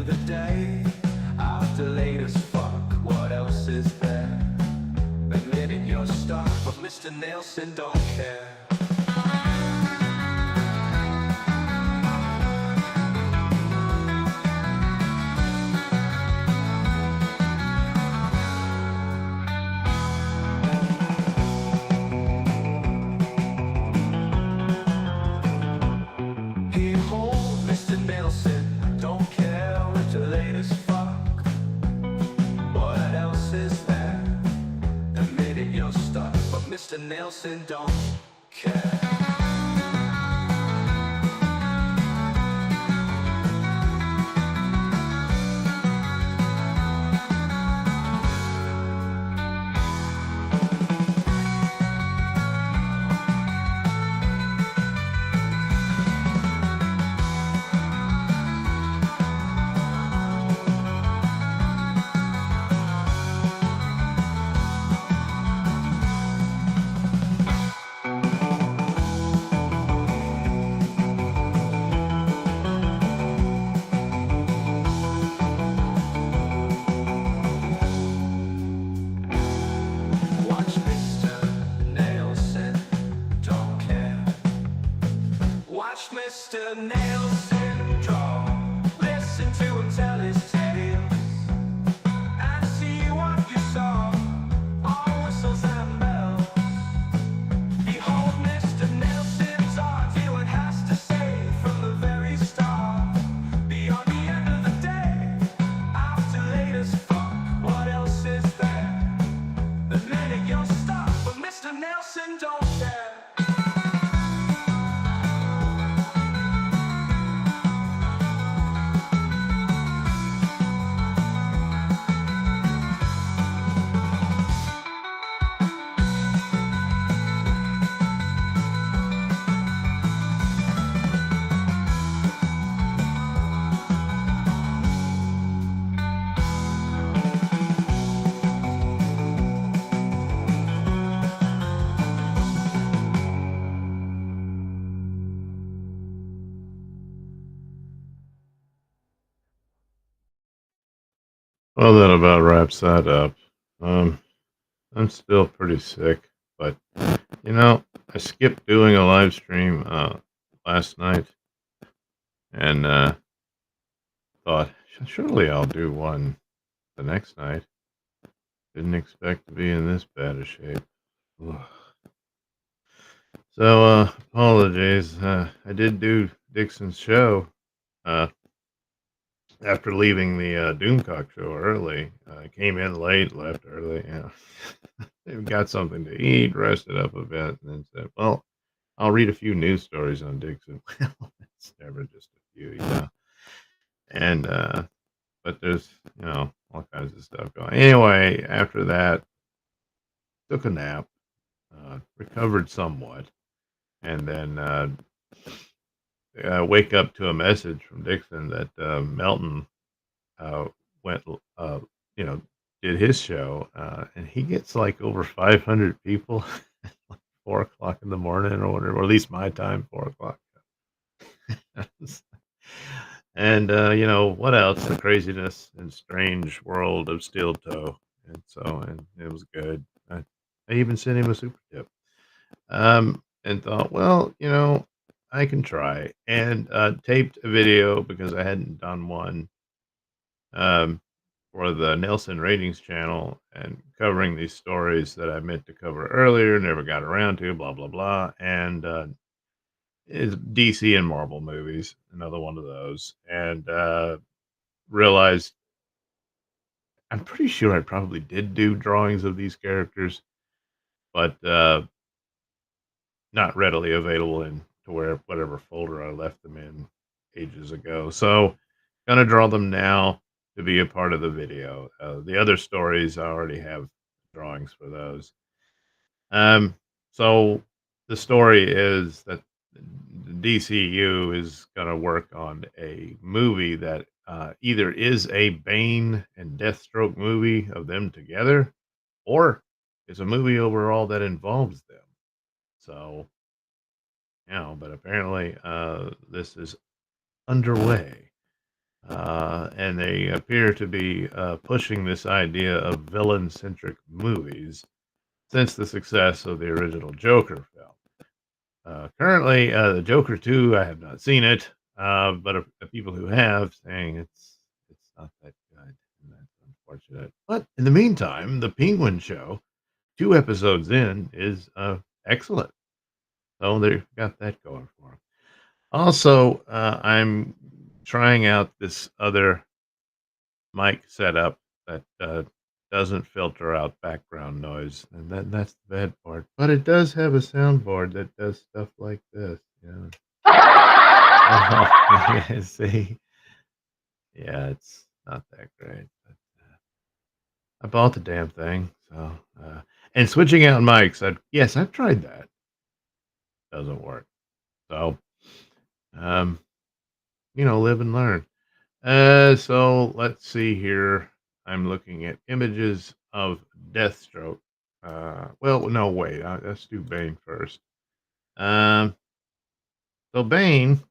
of the day, after latest fuck, what else is there? Admitting you're stuck, but Mr. Nelson don't care. He hold Mr. Nelson don't care with the latest fuck. What else is there? Admitting you're stuck, but Mr. Nelson don't care. Watch Mr. Nelson don't care. Watch Mr. Nelson draw. Listen to him tell his tales, and see what you saw. All whistles and bells. Behold Mr. Nelson's art. Hear what has to say from the very start. Beyond the end of the day, after latest fuck, what else is there? The minute you're stuck, but Mr. Nelson don't care. Well, that about wraps that up. Um, I'm still pretty sick, but I skipped doing a live stream last night, and thought surely I'll do one the next night. Didn't expect to be in this bad a shape. Ugh. So apologies. I did do Dixon's show after leaving the Doomcock show early. I came in late, left early. Got something to eat, rested up a bit, and then said, "Well, I'll read a few news stories on Dixon." Well, it's never just a few. And but there's all kinds of stuff going. Anyway, after that, took a nap, recovered somewhat, and then wake up to a message from Dixon that Melton went, you know, did his show, and he gets like over 500 people at like 4 o'clock in the morning or whatever, or at least my time, 4 o'clock. And what else? The craziness and strange world of Steel Toe, and it was good. I even sent him a super tip, and thought, well, I can try, and taped a video because I hadn't done one um, for the Nelson Ratings channel and covering these stories that I meant to cover earlier, never got around to, blah blah blah, and is DC and Marvel movies, another one of those, and realized I'm pretty sure I probably did do drawings of these characters, but not readily available in to where whatever folder I left them in ages ago. So, gonna draw them now to be a part of the video. The other stories I already have drawings for those. Um, so the story is that the DCU is gonna work on a movie that either is a Bane and Deathstroke movie of them together, or is a movie overall that involves them. So, but apparently this is underway. and they appear to be pushing this idea of villain-centric movies since the success of the original Joker film. Currently, the Joker 2, I have not seen it, but people who have saying it's not that good, and that's unfortunate. But in the meantime, the Penguin Show, 2 episodes in, is excellent. So they've got that going for them. Also, I'm trying out this other mic setup that doesn't filter out background noise, and that's the bad part. But it does have a soundboard that does stuff like this. Yeah. Oh, yeah, see, yeah, it's not that great. But I bought the damn thing, so and switching out mics. Yes, I've tried that. Doesn't work. So, um, live and learn. So let's see here. I'm looking at images of Deathstroke. Well, no, wait. Let's do Bane first. Um, so Bane,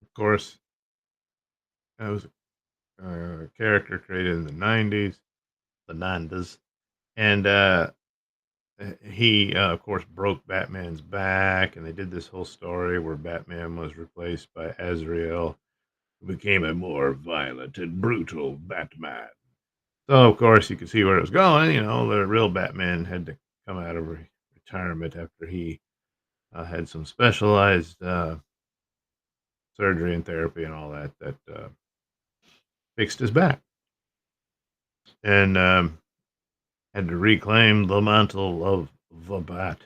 of course, was a character created in the '90s, and he, of course, broke Batman's back, and they did this whole story where Batman was replaced by Azrael, who became a more violent and brutal Batman. So, of course, you could see where it was going. The real Batman had to come out of retirement after he had some specialized surgery and therapy and all that fixed his back, and had to reclaim the mantle of the Bat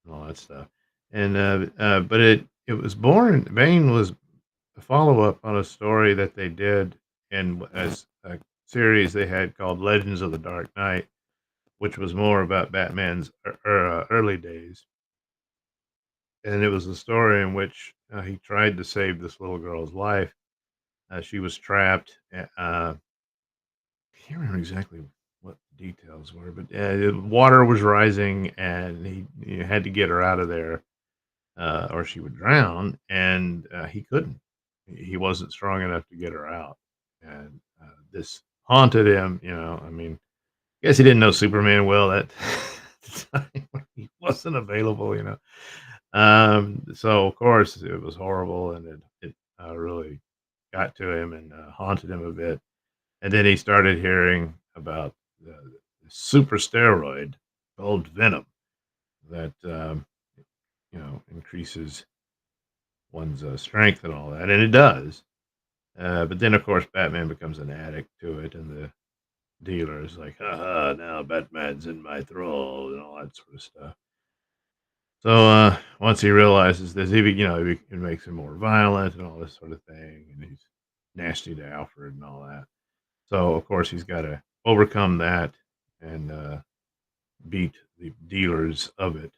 and all that stuff. And but it was born. Bane was a follow up on a story that they did in as a series they had called Legends of the Dark Knight, which was more about Batman's early days. And it was a story in which he tried to save this little girl's life. She was trapped. I can't remember exactly what the details were, but water was rising, and he had to get her out of there, or she would drown. And he couldn't. He wasn't strong enough to get her out, and this haunted him. I mean, I guess he didn't know Superman well at the time when he wasn't available. So of course it was horrible, and it really got to him and haunted him a bit. And then he started hearing about the super steroid called Venom that increases one's strength and all that, and it does. But then of course Batman becomes an addict to it, and the dealer is like, "Haha, now Batman's in my thrall," and all that sort of stuff. So once he realizes this, it makes him more violent and all this sort of thing, and he's nasty to Alfred and all that. So of course he's got to overcome that and beat the dealers of it.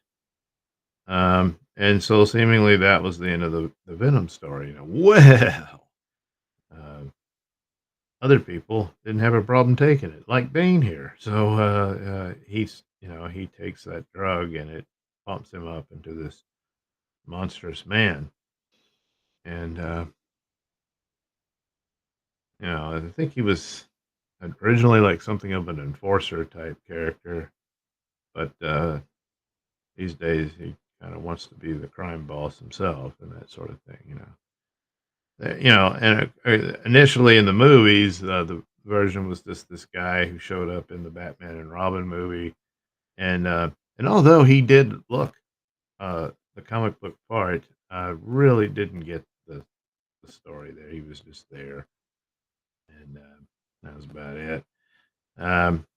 And so seemingly that was the end of the Venom story. Well, uh, other people didn't have a problem taking it, like Bane here. So he takes that drug and it pumps him up into this monstrous man. And I think he was originally like something of an enforcer type character, but these days he kind of wants to be the crime boss himself and that sort of thing. And initially in the movies, the version was this guy who showed up in the Batman and Robin movie, and although he did look the comic book part, I really didn't get the story there. He was just there, and that was about it.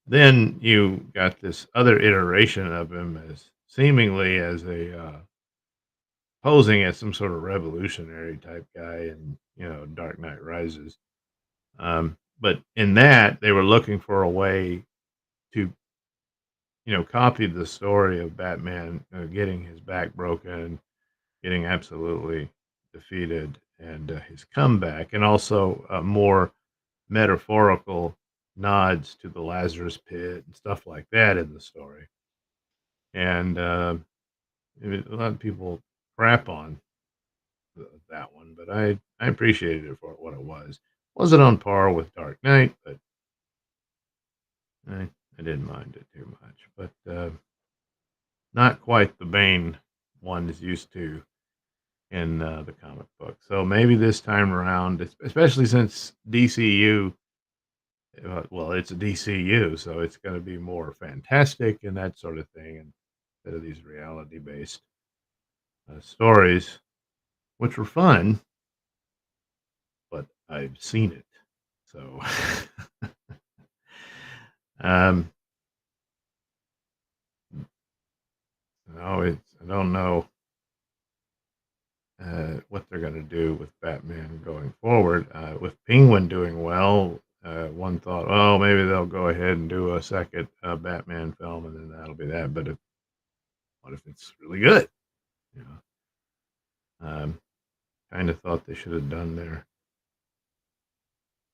Then you got this other iteration of him as seemingly as a posing as some sort of revolutionary type guy in Dark Knight Rises. But in that they were looking for a way to copy the story of Batman getting his back broken, getting absolutely defeated, and his comeback, and also more metaphorical nods to the Lazarus Pit and stuff like that in the story. And a lot of people crap on that one, but I appreciated it for what it was. Wasn't on par with Dark Knight, but I didn't mind it too much. But not quite the Bane one is used to in the comic book. So maybe this time around, especially since DCU, well, it's a DCU, so it's going to be more fantastic and that sort of thing, instead of these reality based stories, which were fun, but I've seen it. So, um, no, I don't know what they're going to do with Batman going forward. With Penguin doing well, one thought, oh, maybe they'll go ahead and do a second Batman film, and then that'll be that. But what if it's really good? You know, kind of thought they should have done their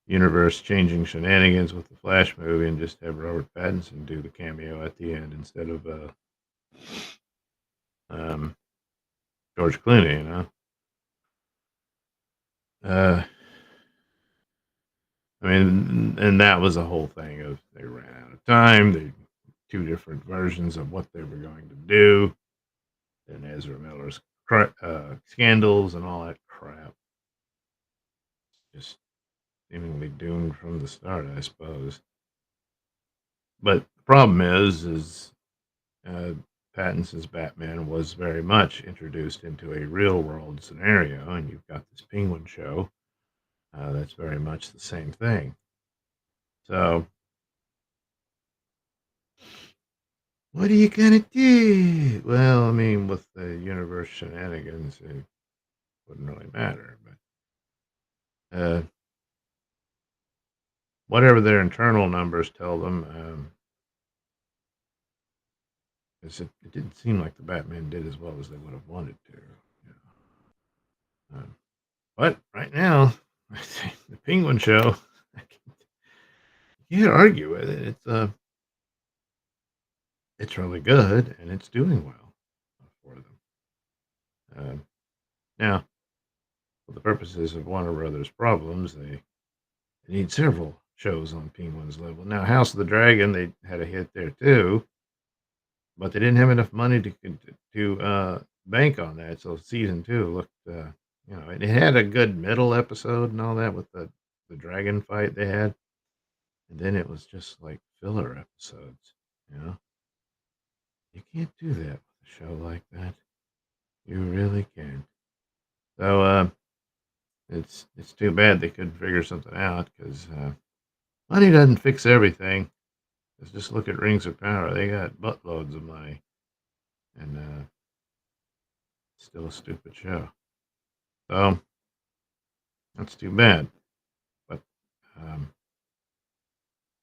universe changing shenanigans with the Flash movie and just have Robert Pattinson do the cameo at the end instead of um, George Clooney. Uh, I mean, and that was the whole thing of they ran out of time. They two different versions of what they were going to do, and Ezra Miller's scandals and all that crap. Just seemingly doomed from the start, I suppose. But the problem is uh, Pattinson's Batman was very much introduced into a real world scenario, and you've got this Penguin show that's very much the same thing. So, what are you gonna do? Well, I mean, with the universe shenanigans, it wouldn't really matter. But whatever their internal numbers tell them, 'cause it didn't seem like the Batman did as well as they would have wanted to. You but right now, the Penguin Show, you can't argue with it. It's really good and it's doing well for them. Um, now, for the purposes of Warner Brothers problems, they need several shows on Penguin's level. Now, House of the Dragon, they had a hit there too, but they didn't have enough money to bank on that. So season two looked, it had a good middle episode and all that with the dragon fight they had, and then it was just like filler episodes. You know, you can't do that with a show like that. You really can't. So it's too bad they couldn't figure something out because money doesn't fix everything. Just look at Rings of Power. They got buttloads of money, and still a stupid show. So that's too bad. But um,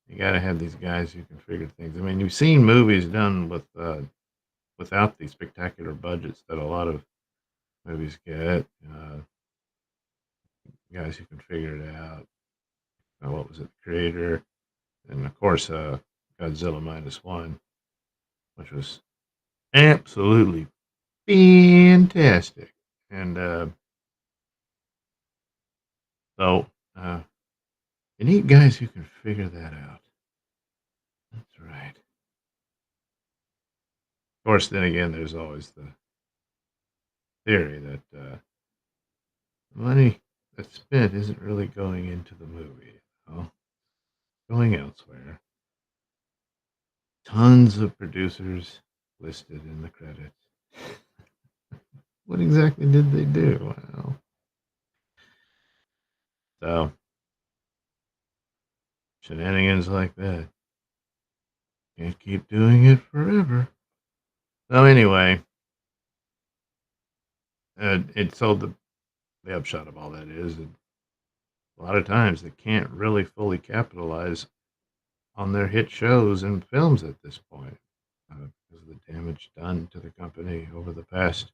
you got to have these guys who can figure things. I mean, you've seen movies done without the spectacular budgets that a lot of movies get. Guys who can figure it out. What was it? The Creator, and of course, Godzilla -1, which was absolutely fantastic. And so you need guys who can figure that out. That's right. Of course, then again, there's always the theory that money that's spent isn't really going into the movie, going elsewhere. Tons of producers listed in the credits. What exactly did they do? Well, so shenanigans like that. Can't keep doing it forever. So anyway, so the upshot of all that is that a lot of times they can't really fully capitalize on their hit shows and films at this point because of the damage done to the company over the past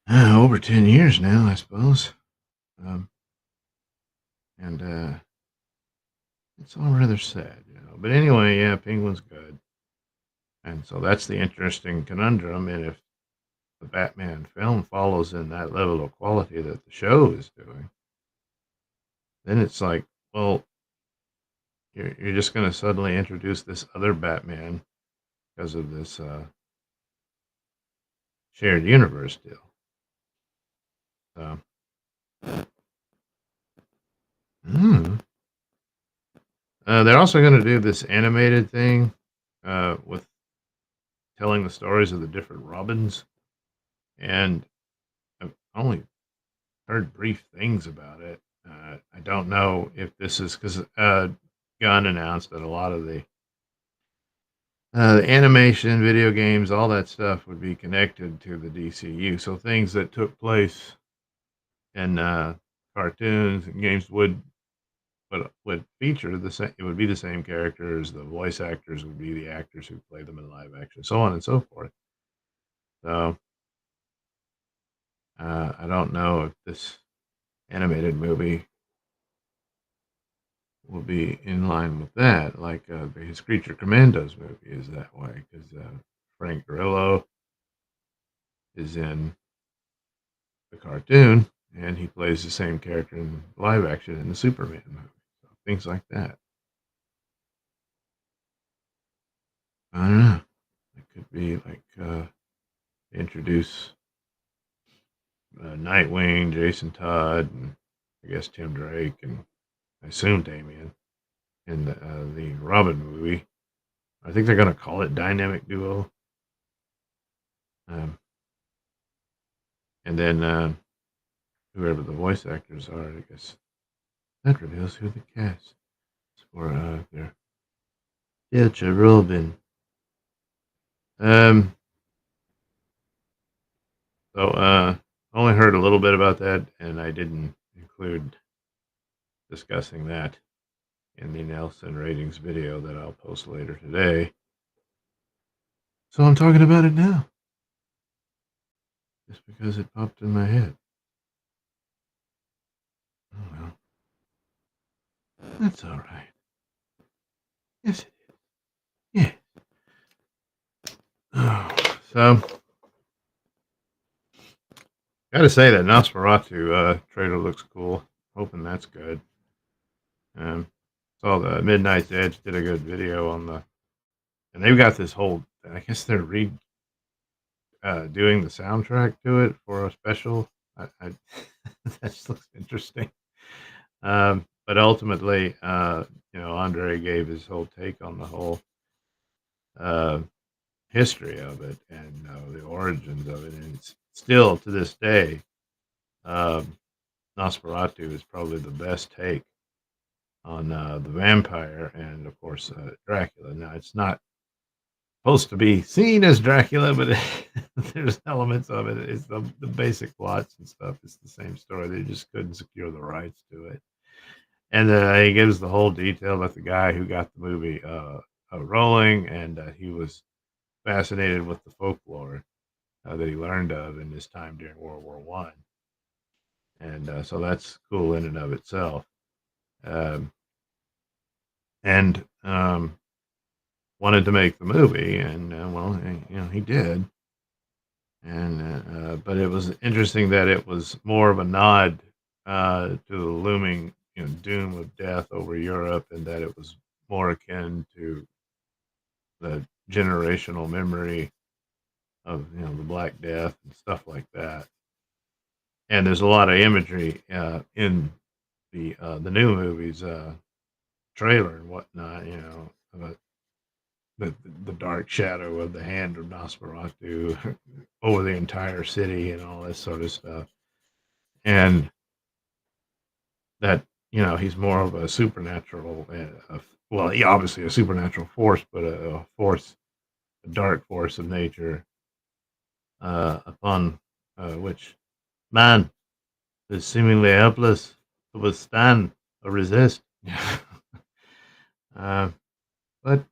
over 10 years now, I suppose. Um, and it's all rather sad. But anyway, yeah, Penguin's good. And so that's the interesting conundrum. And if the Batman film follows in that level of quality that the show is doing, then it's like, well, you're just going to suddenly introduce this other Batman because of this shared universe deal. So, mm. They're also going to do this animated thing with telling the stories of the different Robins, and I've only heard brief things about it. I don't know if this is because Gunn announced that a lot of the animation, video games, all that stuff would be connected to the DCU. So things that took place in cartoons and games would feature the same. It would be the same characters. The voice actors would be the actors who play them in live action, so on and so forth. So I don't know if this animated movie will be in line with that, like his Creature Commandos movie is that way, because Frank Grillo is in the cartoon and he plays the same character in live action in the Superman movie. So things like that. I don't know. It could be like introduce Nightwing, Jason Todd, and I guess Tim Drake, and I assume Damien in the Robin movie. I think they're going to call it Dynamic Duo. Um, and then whoever the voice actors are, I guess that reveals who the cast is for their future Robin. Um, so only heard a little bit about that, and I didn't include discussing that in the Nelson ratings video that I'll post later today. So I'm talking about it now, just because it popped in my head. Oh well, that's all right. Yes, it is. Yeah. Oh, so got to say that Nosferatu trailer looks cool. Hoping that's good. Um, saw the Midnight's Edge did a good video on the, and they've got this whole. I guess they're doing the soundtrack to it for a special. I that just looks interesting. But ultimately, Andre gave his whole take on the whole uh, history of it and the origins of it, and it's still to this day, um, Nosferatu is probably the best take on the vampire and, of course, Dracula. Now, it's not supposed to be seen as Dracula, but there's elements of it. It's the basic plots and stuff. It's the same story. They just couldn't secure the rights to it. And he gives the whole detail that the guy who got the movie rolling, and he was fascinated with the folklore that he learned of in his time during World War One, and so that's cool in and of itself. Um, and wanted to make the movie, and well, he did. And but it was interesting that it was more of a nod to the looming, doom of death over Europe, and that it was more akin to the generational memory of the Black Death and stuff like that. And there's a lot of imagery in the new movies trailer and whatnot, about the dark shadow of the hand of Nosferatu over the entire city and all this sort of stuff. And that, he's more of a supernatural, well, yeah, obviously a supernatural force, but a force, a dark force of nature, upon which man is seemingly helpless to withstand or resist. uh, but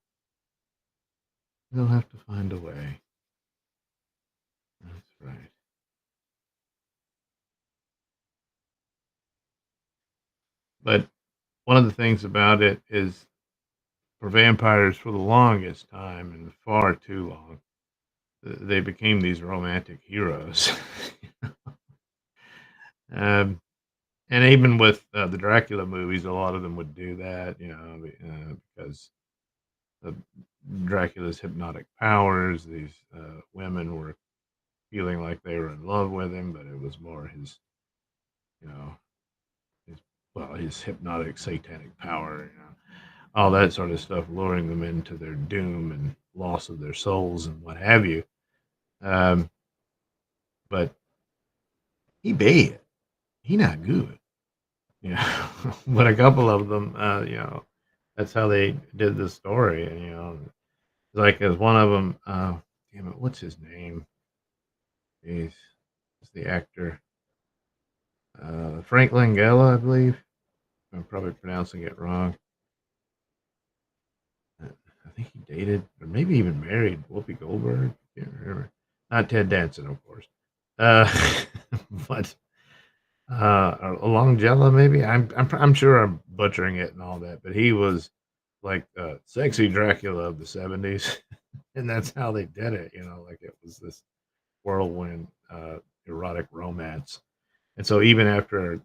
they'll have to find a way. That's right. But one of the things about it is for vampires for the longest time and far too long, they became these romantic heroes. um, and even with the Dracula movies, a lot of them would do that, because of Dracula's hypnotic powers. These women were feeling like they were in love with him, but it was more his, you know, his his hypnotic satanic power, all that sort of stuff, luring them into their doom and loss of their souls and what have you. Um, but he bad, he not good, you know. But a couple of them, that's how they did the story, and like as one of them, damn it, what's his name? He's the actor, Frank Langella, I believe. I'm probably pronouncing it wrong. I think he dated, or maybe even married Whoopi Goldberg. Can't remember. Not Ted Danson, of course. Uh, but Longella, maybe. I'm sure I'm butchering it and all that, but he was like sexy Dracula of the '70s, and that's how they did it. Like it was this whirlwind erotic romance. And so even after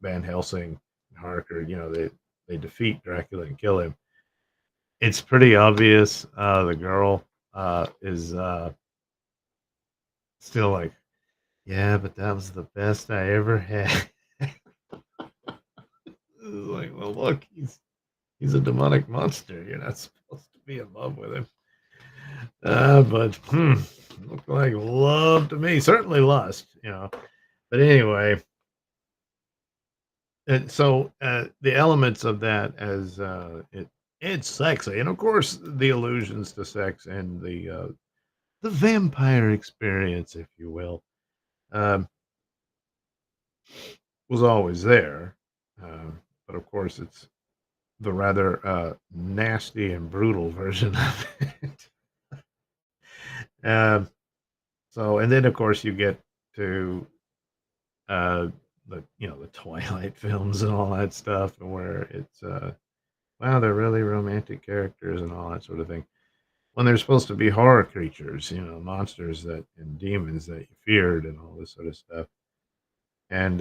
Van Helsing and Harker, they defeat Dracula and kill him. It's pretty obvious the girl is still like, yeah, but that was the best I ever had. It's like, well, look, he's a demonic monster. You're not supposed to be in love with him. But looked like love to me. Certainly lust. But anyway, and so the elements of that as it's sexy, and of course the allusions to sex and the vampire experience, if you will, um, was always there. But of course, it's the rather nasty and brutal version of it. Um, and then of course you get to uh, the Twilight films and all that stuff, where it's wow, they're really romantic characters and all that sort of thing. When they're supposed to be horror creatures, monsters that and demons that you feared and all this sort of stuff. And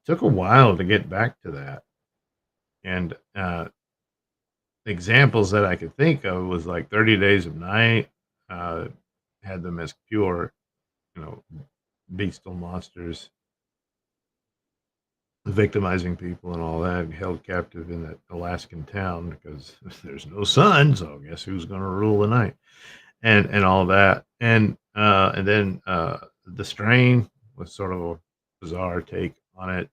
took a while to get back to that. And examples that I could think of was like 30 Days of Night, uh, had them as pure, you know, bestial monsters, victimizing people and all that, held captive in that Alaskan town because there's no sun, so guess who's going to rule the night, and all that, and then the Strain was sort of a bizarre take on it,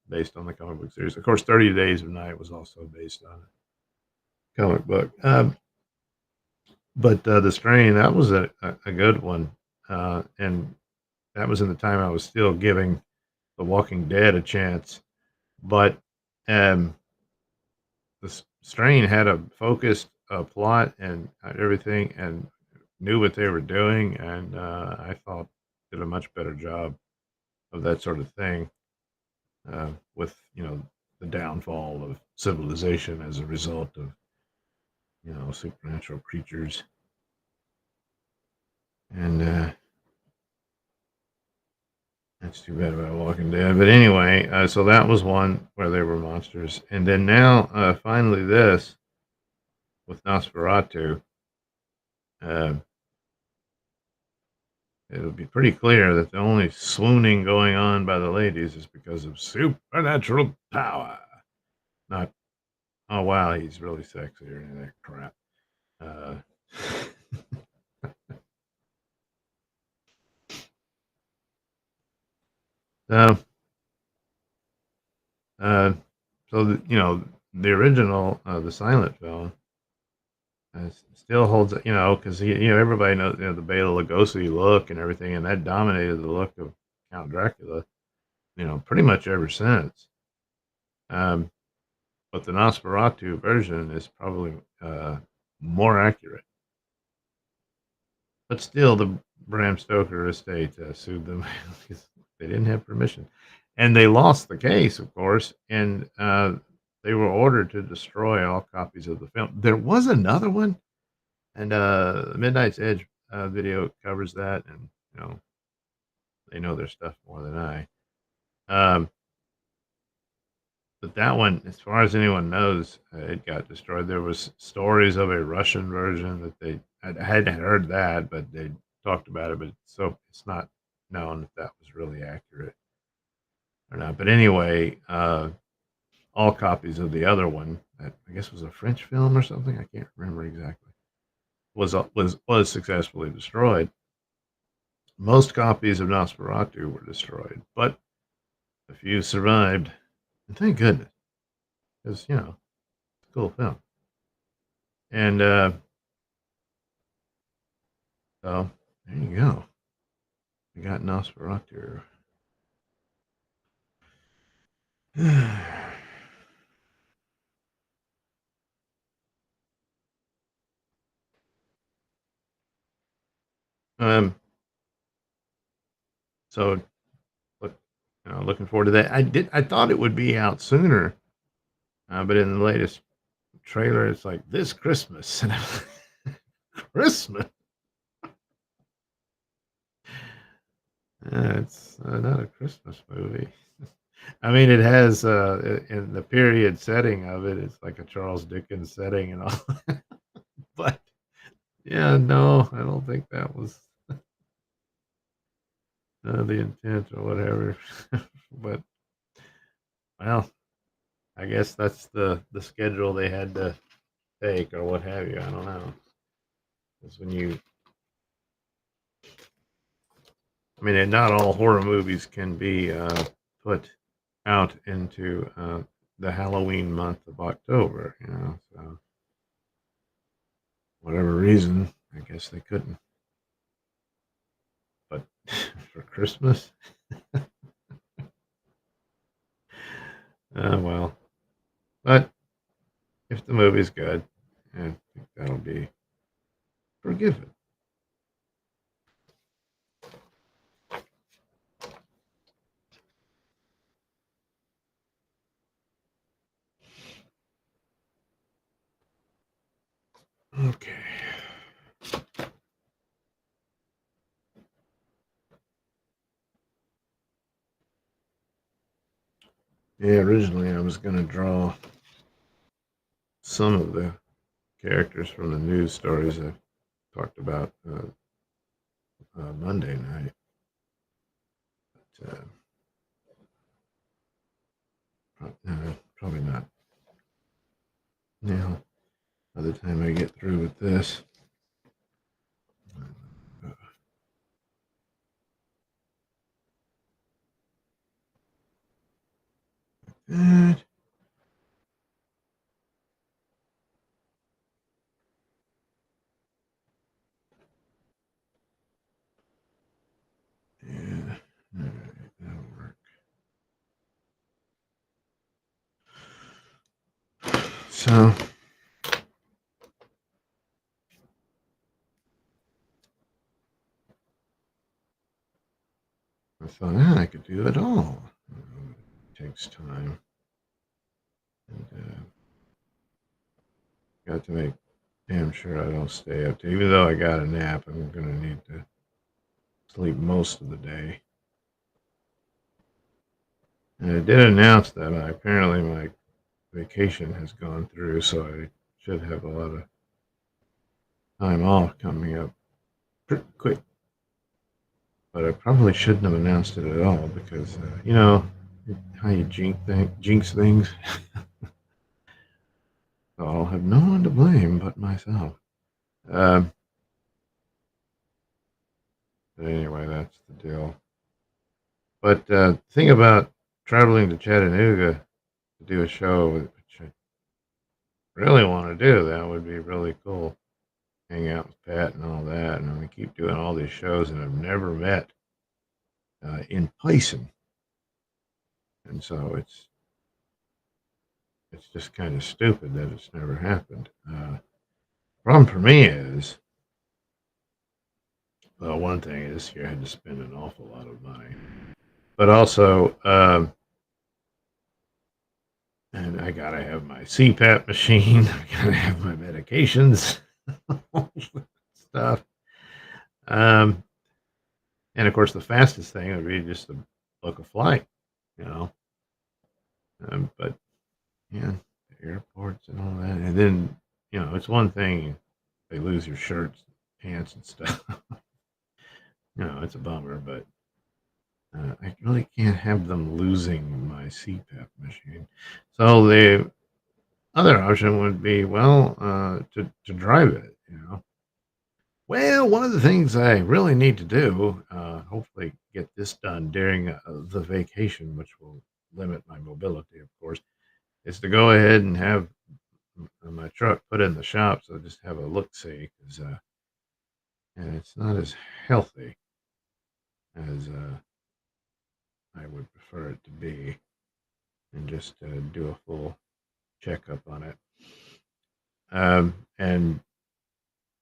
based on the comic book series. Of course, 30 Days of Night was also based on a comic book, but the Strain, that was a good one, and that was in the time I was still giving The Walking Dead a chance, but um, the Strain had a focused plot and everything, and knew what they were doing, and I thought did a much better job of that sort of thing, with the downfall of civilization as a result of supernatural creatures, and that's too bad about Walking Dead. But anyway, so that was one where they were monsters, and then now finally this with Nosferatu. Uh, It'll be pretty clear that the only swooning going on by the ladies is because of supernatural power. Not, oh wow, he's really sexy or any of that crap. Uh, so, uh, the original, the silent film, still holds, because everybody knows, the Bela Lugosi look and everything, and that dominated the look of Count Dracula, pretty much ever since. Um, but the Nosferatu version is probably more accurate. But still, the Bram Stoker estate sued them because they didn't have permission, and they lost the case, of course, and they were ordered to destroy all copies of the film. There was another one, and Midnight's Edge. video covers that, and you know they know their stuff more than I. Um, but that one, as far as anyone knows, it got destroyed. There was stories of a Russian version that I hadn't heard that, but they talked about it. But so it's not known if that was really accurate or not. But anyway, all copies of the other one, that I guess was a French film or something. I can't remember exactly. Was successfully destroyed. Most copies of Nosferatu were destroyed, but a few survived, and thank goodness, because it's a cool film. And so there you go. We got Nosferatu. um, so look, looking forward to that. I thought it would be out sooner, but in the latest trailer, it's like this Christmas, and I'm like, Christmas. It's not a Christmas movie. I mean, it has in the period setting of it, it's like a Charles Dickens setting and all. But yeah, no, I don't think that was the intent or whatever. But well, I guess that's the schedule they had to take or what have you. I don't know. Because I mean, not all horror movies can be put out into the Halloween month of October. So whatever reason, I guess they couldn't. But for Christmas, well. But if the movie's good, I think that'll be forgiven. Okay. Yeah, originally I was going to draw some of the characters from the news stories I talked about Monday night. But, probably not now. By the time I get through with this. That. Yeah. All right, that'll work. So. I thought, I could do it all. It takes time. And got to make damn sure I don't stay up. Even though I got a nap, I'm going to need to sleep most of the day. And I did announce that apparently my vacation has gone through, so I should have a lot of time off coming up pretty quick. But I probably shouldn't have announced it at all because, how you jinx things. So I'll have no one to blame but myself. But anyway, that's the deal. But the thing about traveling to Chattanooga to do a show, which I really want to do, that would be really cool. Hang out with Pat and all that. And we keep doing all these shows, and I've never met in person. And so it's just kind of stupid that it's never happened. Problem for me is, well, one thing is this year I had to spend an awful lot of money, but also, and I gotta have my CPAP machine. I gotta have my medications, stuff. Um, and of course, the fastest thing would be just to book a flight, you know. But yeah, the airports and all that, and then it's one thing if they lose your shirts, pants, and stuff. It's a bummer, but I really can't have them losing my CPAP machine. So the other option would be, well, to drive it. Well, one of the things I really need to do, hopefully get this done during the vacation, which will limit my mobility, of course, is to go ahead and have my truck put in the shop. So just have a look see, because and it's not as healthy as I would prefer it to be, and just do a full checkup on it. And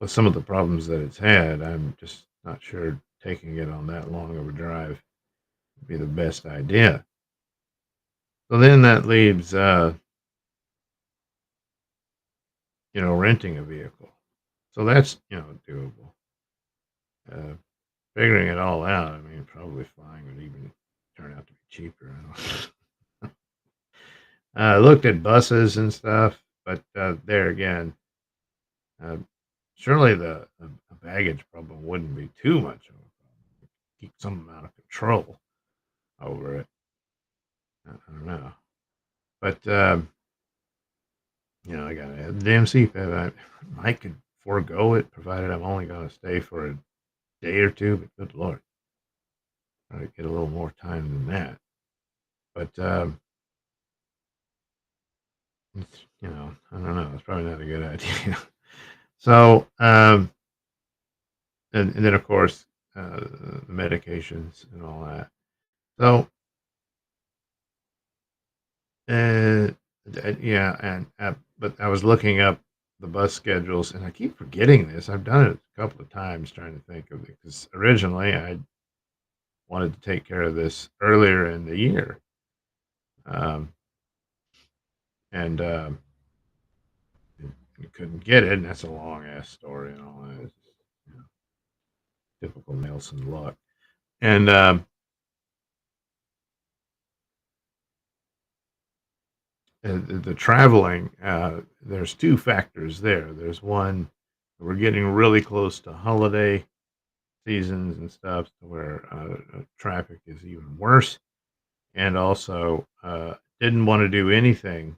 with some of the problems that it's had, I'm just not sure taking it on that long of a drive would be the best idea. So then that leaves, renting a vehicle. So that's, doable. Uh, Figuring it all out, I mean, probably flying would even turn out to be cheaper. I don't looked at buses and stuff, but there again, uh, surely the baggage problem wouldn't be too much of a problem. Keep some amount of control over it. I don't know. But, I got a damn CPAP. I might could forego it, provided I'm only going to stay for a day or two, but good Lord, try to get a little more time than that. But, I don't know. It's probably not a good idea. So, and then, of course, the medications and all that. So, uh, yeah, and but I was looking up the bus schedules, and I keep forgetting this. I've done it a couple of times trying to think of it, because originally I wanted to take care of this earlier in the year, um, and you couldn't get it. And that's a long ass story and all that. It's just, you know, typical Nelson luck. And the traveling, there's two factors there. There's one, we're getting really close to holiday seasons and stuff, to where traffic is even worse. And also, didn't want to do anything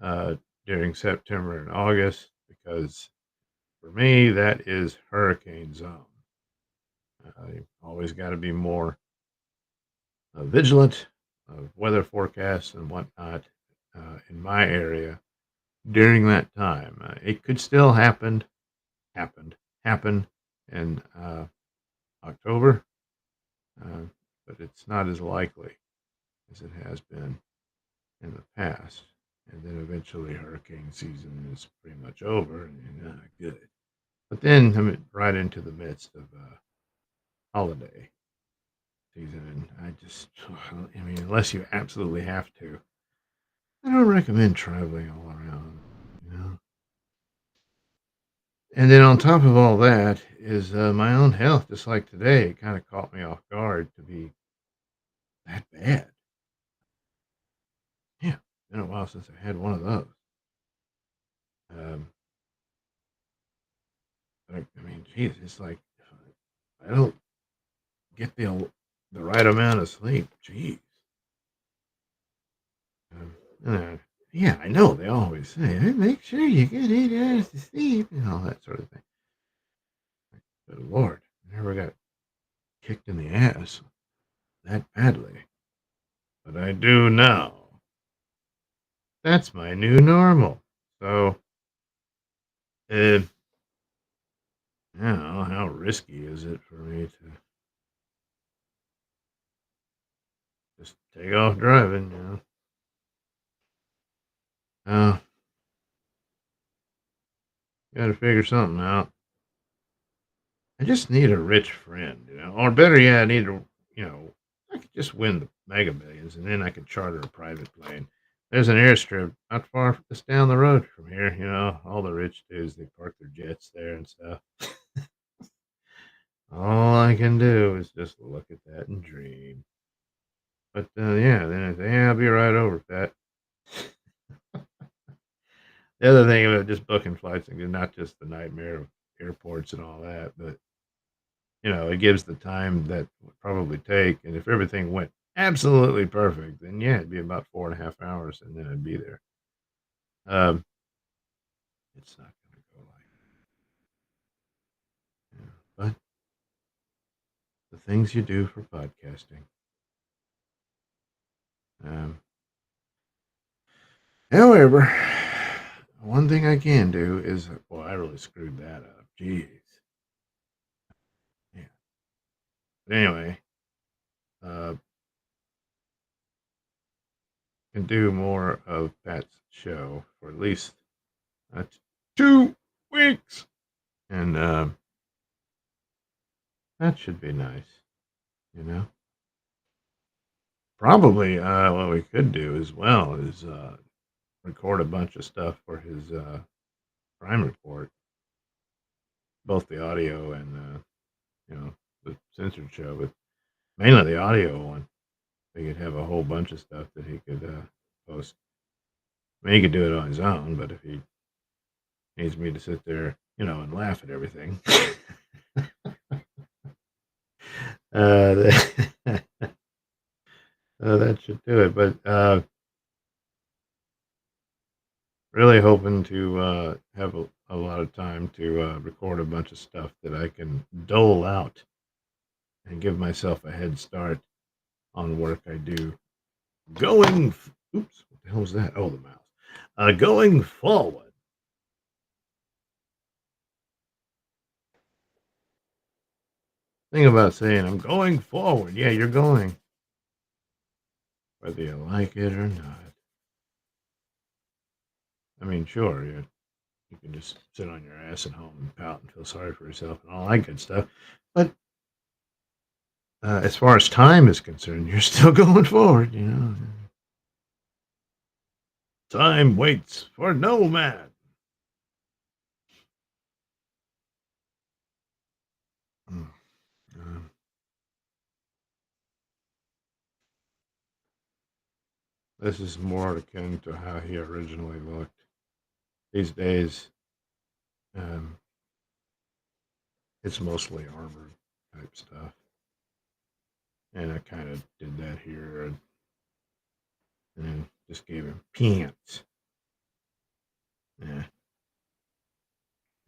uh, during September and August, because for me, that is hurricane zone. You always got to be more vigilant of weather forecasts and whatnot in my area during that time. It could still happened, happen in October, uh, but it's not as likely as it has been in the past. And then eventually hurricane season is pretty much over, and good. But then I'm right into the midst of holiday season, and I mean, unless you absolutely have to, I don't recommend traveling all around. You know. And then on top of all that is my own health. Just like today, it kind of caught me off guard to be that bad. Yeah, been a while since I had one of those. Um, but I mean, geez, it's like if I don't get the right amount of sleep. Geez. Um, uh, yeah, I know they always say, "Hey, make sure you get 8 hours of sleep," and all that sort of thing. But Lord, I never got kicked in the ass that badly. But I do now. That's my new normal. So, uh, I don't know, how risky is it for me to just take off driving? Oh, got to figure something out. I just need a rich friend. Or better yet, I need I could just win the Mega Millions, and then I could charter a private plane. There's an airstrip not far just down the road from here. All the rich dudes, they park their jets there and stuff. All I can do is just look at that and dream. But, yeah, then I say, "Yeah, I'll be right over, Pat." The other thing about just booking flights and not just the nightmare of airports and all that, but, it gives the time that would probably take, and if everything went absolutely perfect, then, yeah, it'd be about 4.5 hours, and then I'd be there. Um, it's not gonna go like that, but the things you do for podcasting. Um, however, one thing I can do is, well, I really screwed that up. Jeez. Yeah. But anyway, uh, can do more of Pat's show for at least uh, 2 weeks, and that should be nice. You know, probably what we could do as well is record a bunch of stuff for his crime report, both the audio and the censored show, but mainly the audio one. He could have a whole bunch of stuff that he could post. I mean, he could do it on his own, but if he needs me to sit there, and laugh at everything, that, that should do it. But really hoping to have a lot of time to record a bunch of stuff that I can dole out and give myself a head start on work I do oops, what the hell was that? Oh, the mouse. Going forward. Think about saying, I'm going forward. Yeah, you're going, whether you like it or not. I mean, sure, you can just sit on your ass at home and pout and feel sorry for yourself and all that good stuff. But as far as time is concerned, you're still going forward. Time waits for no man. Mm, um, this is more akin to how he originally looked. These days, um, it's mostly armored type stuff. And I kind of did that here and then just gave him pants. Yeah,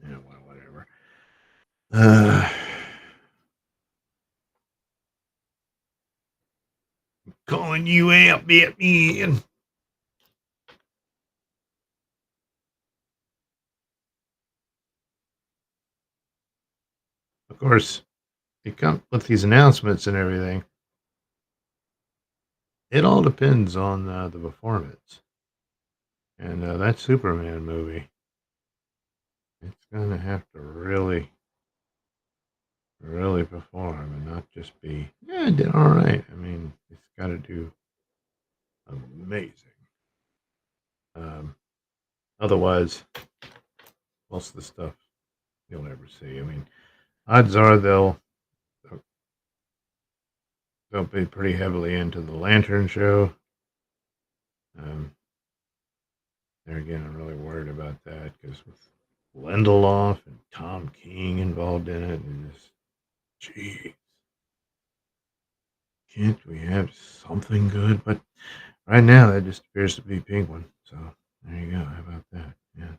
yeah, well, whatever. Uh, calling you out, Batman. Of course, it comes with these announcements and everything. It all depends on the performance. And that Superman movie, it's going to have to really, really perform and not just be, yeah, it did all right. I mean, it's got to do amazing. Um, otherwise, most of the stuff you'll never see. I mean, odds are they'll be pretty heavily into the Lantern show. Um, there again, I'm really worried about that because with Lindelof and Tom King involved in it, and just, gee, can't we have something good? But right now, that just appears to be Penguin. So there you go. How about that? Yeah.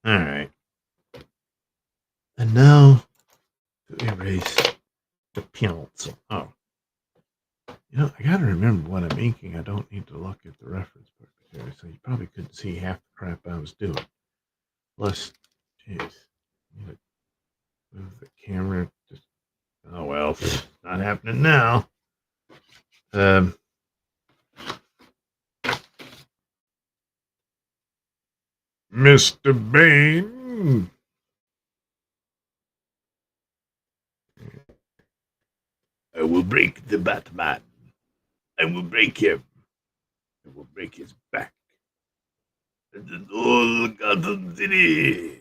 All right. And now to erase the pencil. Oh, I got to remember when I'm inking, I don't need to look at the reference book there, so you probably couldn't see half the crap I was doing. Plus, jeez, you know, move the camera. Just, oh well, not happening now. Um, Mr. Bane, I will break the Batman. I will break him. I will break his back. And then all Gotham City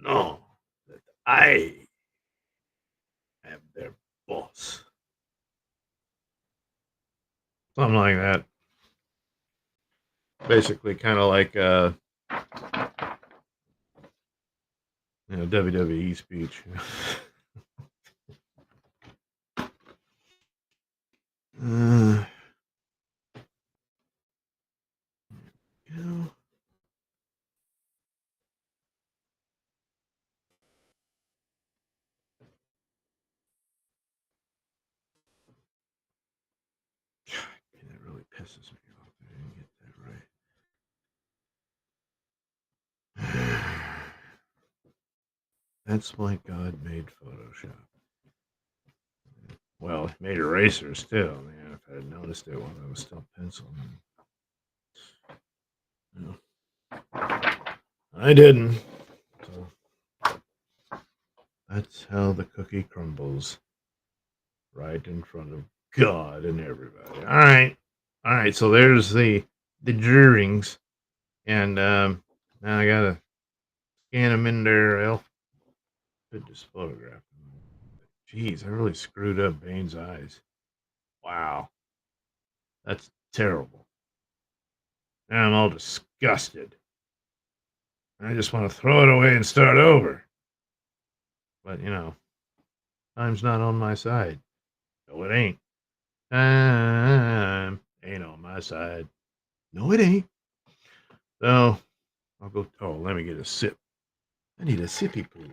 know that I am their boss. Something like that. Basically, kind of like WWE speech. uh, you know, God, that really pisses me off. I didn't get that right. That's why God made Photoshop. Well, it made erasers too. Man, if I had noticed it while I was still penciling. No, I didn't. So that's how the cookie crumbles. Right in front of God and everybody. All right. All right. So there's the drawings. And now I gotta scan them in there. I'll put this photograph. Jeez, I really screwed up Bane's eyes. Wow. That's terrible. Now I'm all disgusted. I just want to throw it away and start over. But, time's not on my side. No, it ain't. Time ain't on my side. No, it ain't. So, I'll go. Oh, let me get a sip. I need a sippy poo.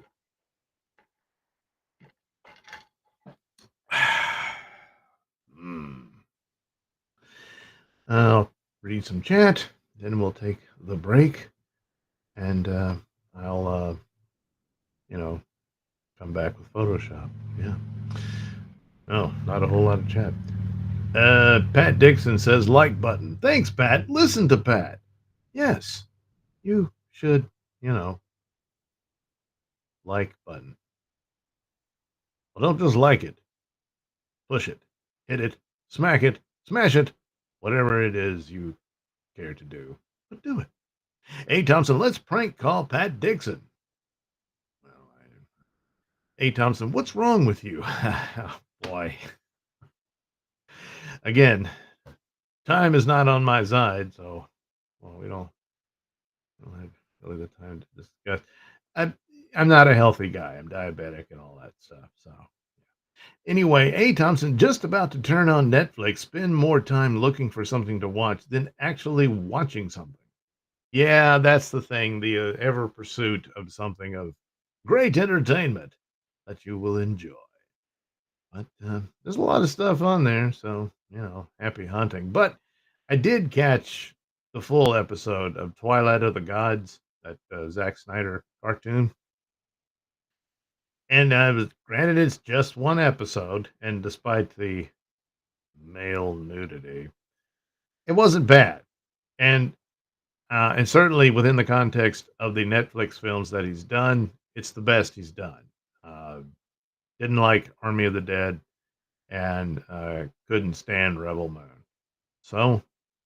mm. I'll read some chat. Then we'll take the break. And I'll, come back with Photoshop. Yeah. No, not a whole lot of chat. Pat Dixon says like button. Thanks, Pat. Listen to Pat. Yes, you should, like button. Well, don't just like it. Push it. Hit it. Smack it. Smash it. Whatever it is you care to do. But do it. Hey, Thompson, let's prank call Pat Dixon. Well, Hey, Thompson, what's wrong with you? Oh, boy. Again, time is not on my side, so we don't have really the time to discuss. I'm not a healthy guy. I'm diabetic and all that stuff. So anyway, A. Thompson, just about to turn on Netflix, spend more time looking for something to watch than actually watching something. Yeah, that's the thing. The ever pursuit of something of great entertainment that you will enjoy. But there's a lot of stuff on there, so happy hunting. But I did catch the full episode of Twilight of the Gods, that Zack Snyder cartoon, and granted it's just one episode, and despite the male nudity, it wasn't bad, and certainly within the context of the Netflix films that he's done, it's the best he's done. Didn't like Army of the Dead, and couldn't stand Rebel Moon. So,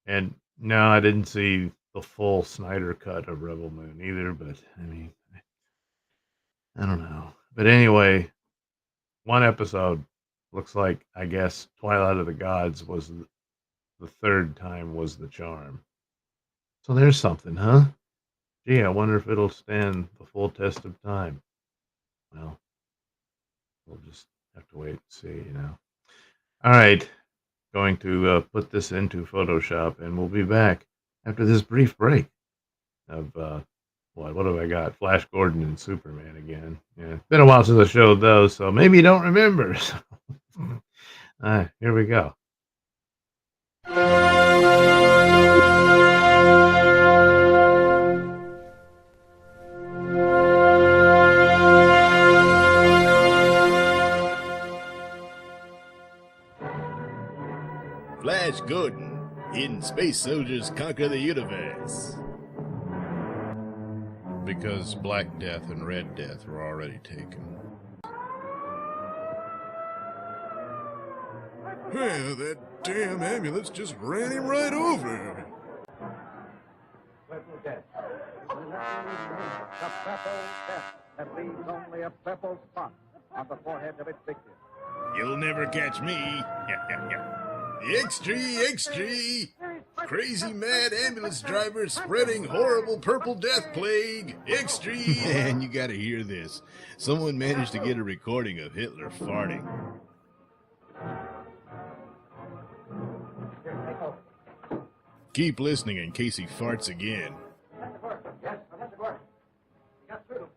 and no, I didn't see the full Snyder cut of Rebel Moon either, but I mean, I don't know. But anyway, one episode looks like, I guess, Twilight of the Gods was the third time was the charm. So there's something, huh? Gee, I wonder if it'll stand the full test of time. Well, we'll just have to wait and see. All right. Going to put this into Photoshop, and we'll be back after this brief break of what have I got? Flash Gordon and Superman again. Yeah, it's been a while since I showed those, so maybe you don't remember. Here we go. Flash Gordon in Space Soldiers Conquer the Universe. Because Black Death and Red Death were already taken. Well, that damn ambulance just ran him right over. that leaves only a purple spot on the forehead of its victim. You'll never catch me. Extra, extra! Crazy mad ambulance driver spreading horrible purple death plague. Extra! And you gotta hear this. Someone managed to get a recording of Hitler farting. Keep listening in case he farts again. Yes, that's the word. Yes, through.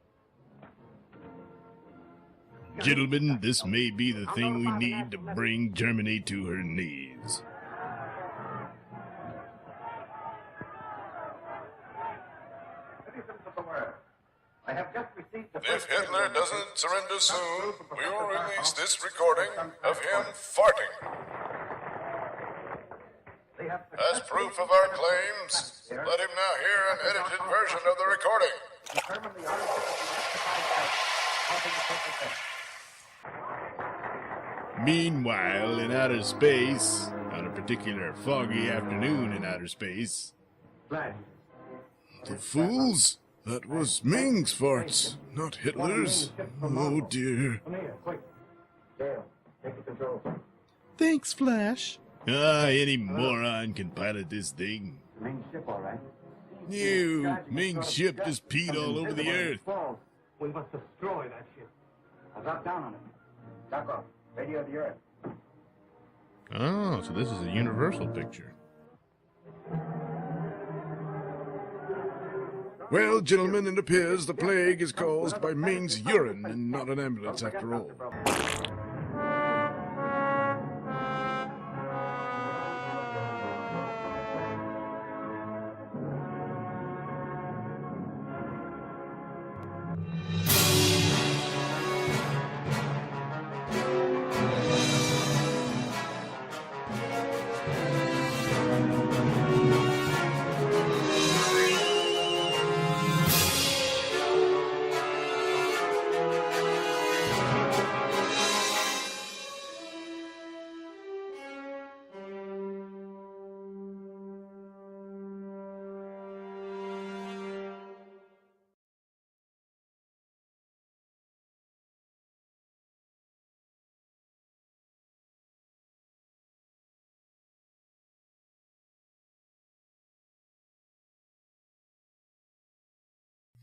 Gentlemen, this may be the thing we need to bring Germany to her knees. Citizens of the world, I have just received the If Hitler doesn't surrender soon, we will release this recording of him farting. As proof of our claims, let him now hear an edited version of the recording. determine the origin of the rectified act causing the purple death. Meanwhile, in outer space, on a particular foggy afternoon in outer space, Flash. the fools! That was Ming's farts, not Hitler's. Oh dear. Come here, quick. Dale, take the controls. Thanks, Flash. Any moron can pilot this thing. The main ship, all right. You, Ming's ship just peed all over the earth. We must destroy that ship. I'll drop down on it. Dock off. Radio the earth. Oh, so this is a universal picture. Well, gentlemen, it appears the plague is caused by Ming's urine and not an ambulance after all.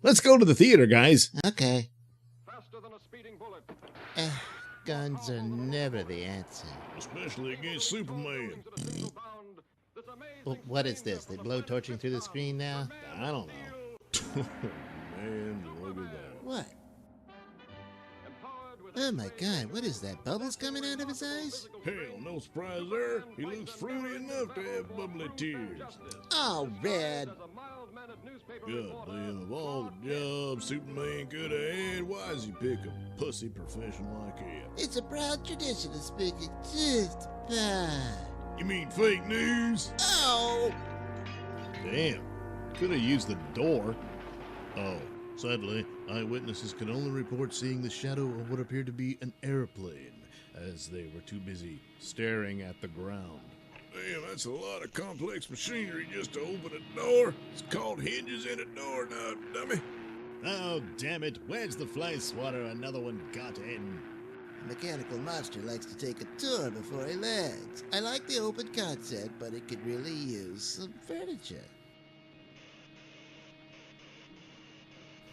Let's go to the theater, guys. Okay. Faster than a speeding bullet. Guns are never the answer. Especially against Superman. Well, what is this? They blow torching through the screen now? I don't know. Man, look at that. What? Oh my god, what is that? Bubbles coming out of his eyes? Hell, no surprise there. He looks fruity enough to have bubbly tears. Oh, Red. God damn, of all the jobs Superman could have had, why does he pick a pussy profession like him? It's a proud tradition of speaking just fine. You mean fake news? Oh! Damn, could have used the door. Oh, sadly, eyewitnesses could only report seeing the shadow of what appeared to be an airplane, as they were too busy staring at the ground. Damn, that's a lot of complex machinery just to open a door. It's called hinges in a door now, dummy. Oh, damn it. Where's the fly swatter another one got in? The mechanical monster likes to take a tour before he lands. I like the open concept, but it could really use some furniture.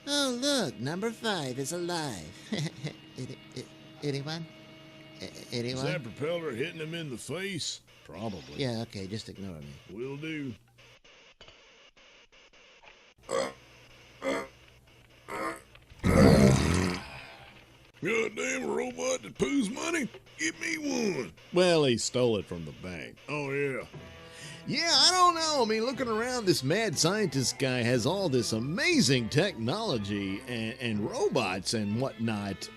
Oh, look, number 5 is alive. Anyone? Is that propeller hitting him in the face? Probably. Yeah, okay, just ignore me. Will do. Goddamn robot that poos money? Give me one. Well, he stole it from the bank. Oh, yeah. Yeah, I don't know. I mean, looking around, this mad scientist guy has all this amazing technology and robots and whatnot.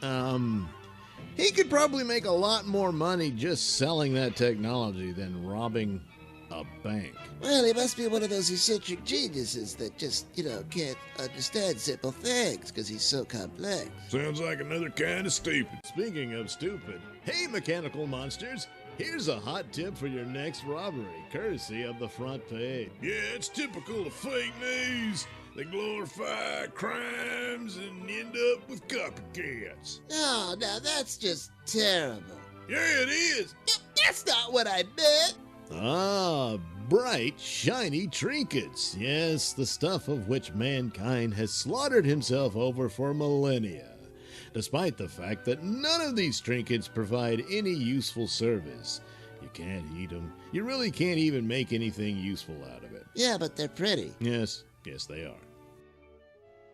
He could probably make a lot more money just selling that technology than robbing a bank. Well, he must be one of those eccentric geniuses that just, can't understand simple things because he's so complex. Sounds like another kind of stupid. Speaking of stupid, hey, mechanical monsters, here's a hot tip for your next robbery, courtesy of the front page. Yeah, it's typical of fake news. They glorify crimes and end up with copycats. Oh, now that's just terrible. Yeah, it is. That's not what I meant. Ah, bright, shiny trinkets. Yes, the stuff of which mankind has slaughtered himself over for millennia, despite the fact that none of these trinkets provide any useful service. You can't eat them. You really can't even make anything useful out of it. Yeah, but they're pretty. Yes, they are.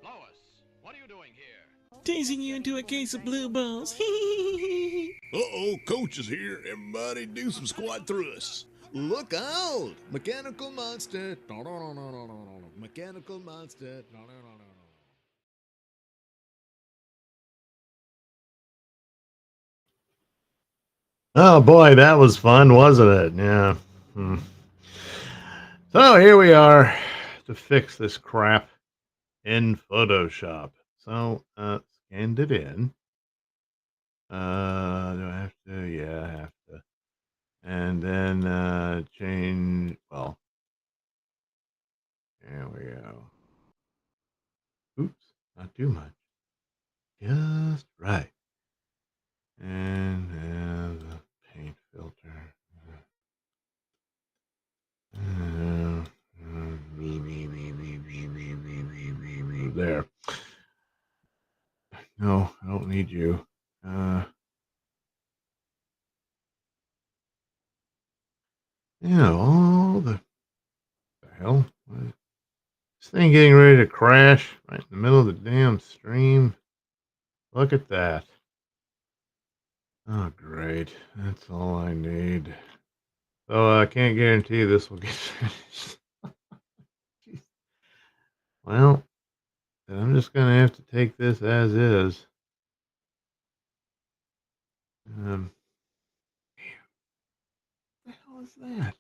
Lois, what are you doing here? Teasing you into a case of blue balls. Uh-oh, Coach is here. Everybody do some squat thrusts. Look out! Mechanical monster. Mechanical monster. Oh boy, that was fun, wasn't it? Yeah. Hmm. So here we are to fix this crap in Photoshop. So scanned it in. Do I have to? Yeah, I have to. And then change. Well, there we go. Oops, not too much. Just right. And the paint filter. There. No, I don't need you. All the hell? What is this thing getting ready to crash right in the middle of the damn stream? Look at that. Oh, great. That's all I need. So I can't guarantee this will get finished. Well, then I'm just going to have to take this as is. What the hell is that?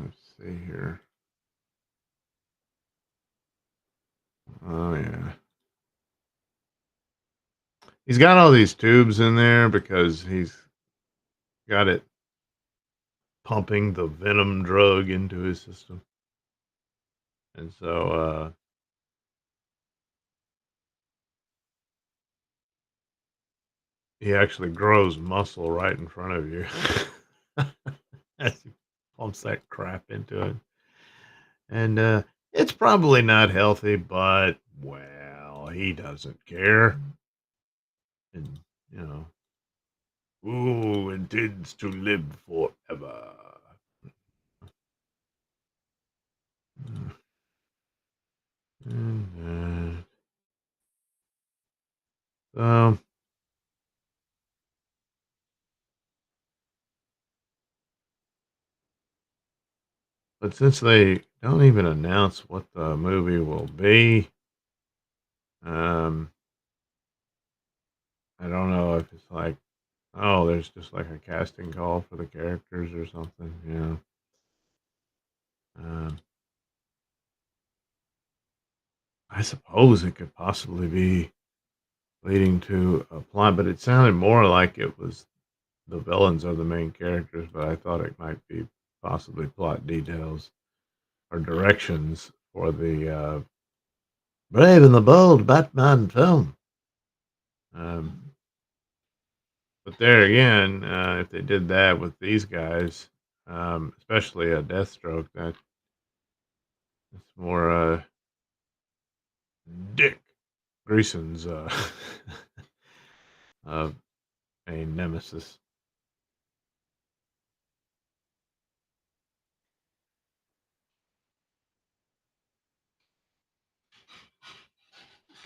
Let's see here. Oh, yeah. He's got all these tubes in there because he's got it pumping the venom drug into his system. And so he actually grows muscle right in front of you as he pumps that crap into it. And it's probably not healthy, but, well, he doesn't care. And, who intends to live forever? And, so, but since they don't even announce what the movie will be, I don't know if it's like, oh, there's just like a casting call for the characters or something. Um, I suppose it could possibly be leading to a plot, but it sounded more like it was the villains are the main characters, but I thought it might be possibly plot details or directions for the Brave and the Bold Batman film. But there again, if they did that with these guys, especially a Deathstroke, that's more Dick Greason's uh, a nemesis.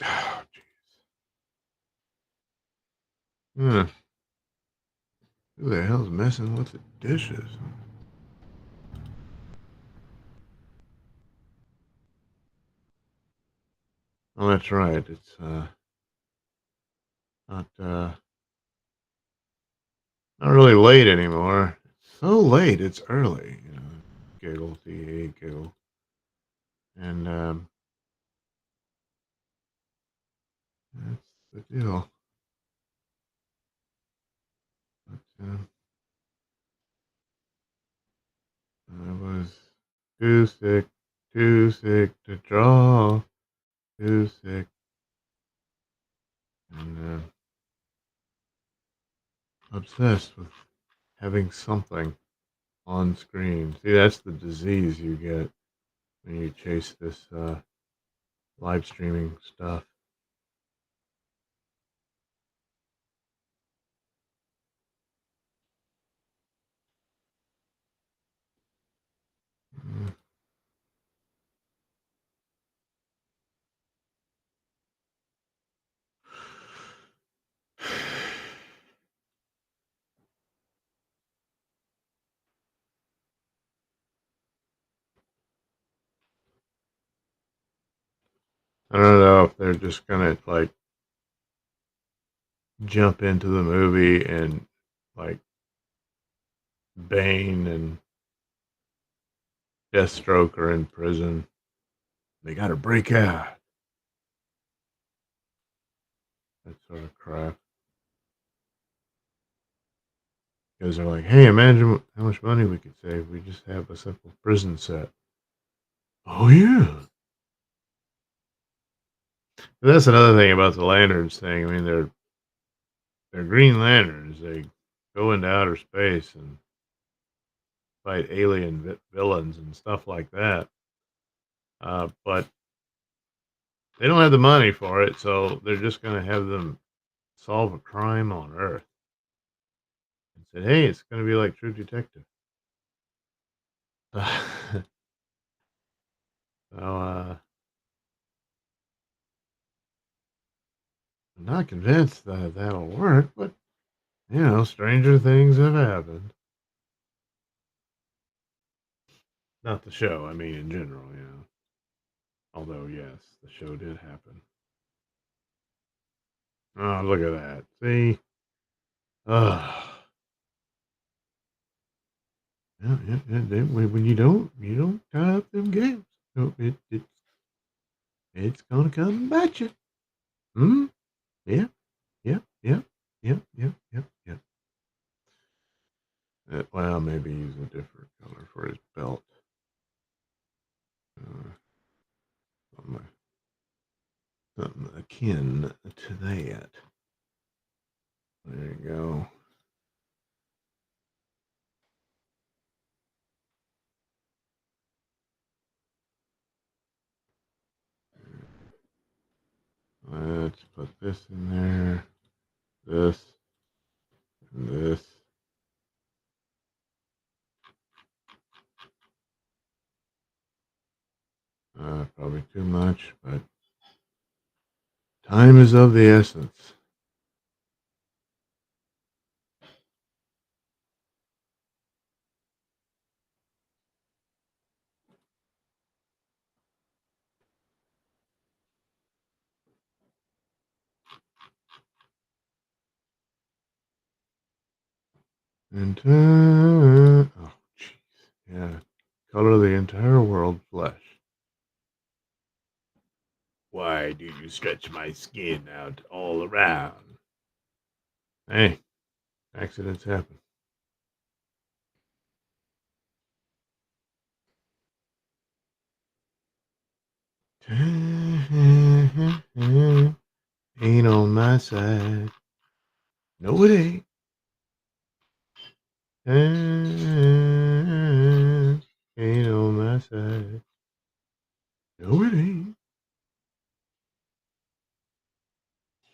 Oh, jeez. Who the hell's messing with the dishes? Oh, that's right. It's not not really late anymore. It's so late. It's early. Giggle, giggle, and that's the deal. Too sick. Too sick to draw. Too sick. And obsessed with having something on screen. See, that's the disease you get when you chase this live streaming stuff. Mm. I don't know if they're just gonna like jump into the movie and like Bane and Deathstroke are in prison. They gotta break out. That sort of crap. Because they're like, hey, imagine how much money we could save if we just have a simple prison set. Oh yeah. And that's another thing about the lanterns thing. I mean, they're Green Lanterns. They go into outer space and fight alien villains and stuff like that. But they don't have the money for it, so they're just going to have them solve a crime on Earth. And said, hey, it's going to be like True Detective. So, I'm not convinced that that'll work, but, you know, stranger things have happened. Not the show, I mean in general, you know. Although, yes, the show did happen. Oh, look at that. See? Ugh. Yeah, when you don't tie up them games, no, it's gonna come back you. Hmm? Yeah, yeah, yeah, yeah, yeah, yeah, yeah. Well, maybe use a different color for his belt. Uh, something, something akin to that. There you go. Let's put this in there. This and this. Probably too much, but time is of the essence. And oh, jeez, yeah, color the entire world flesh. Why do you stretch my skin out all around? Hey, accidents happen. Ain't on my side. No, it ain't. Ain't on my side. No, it ain't.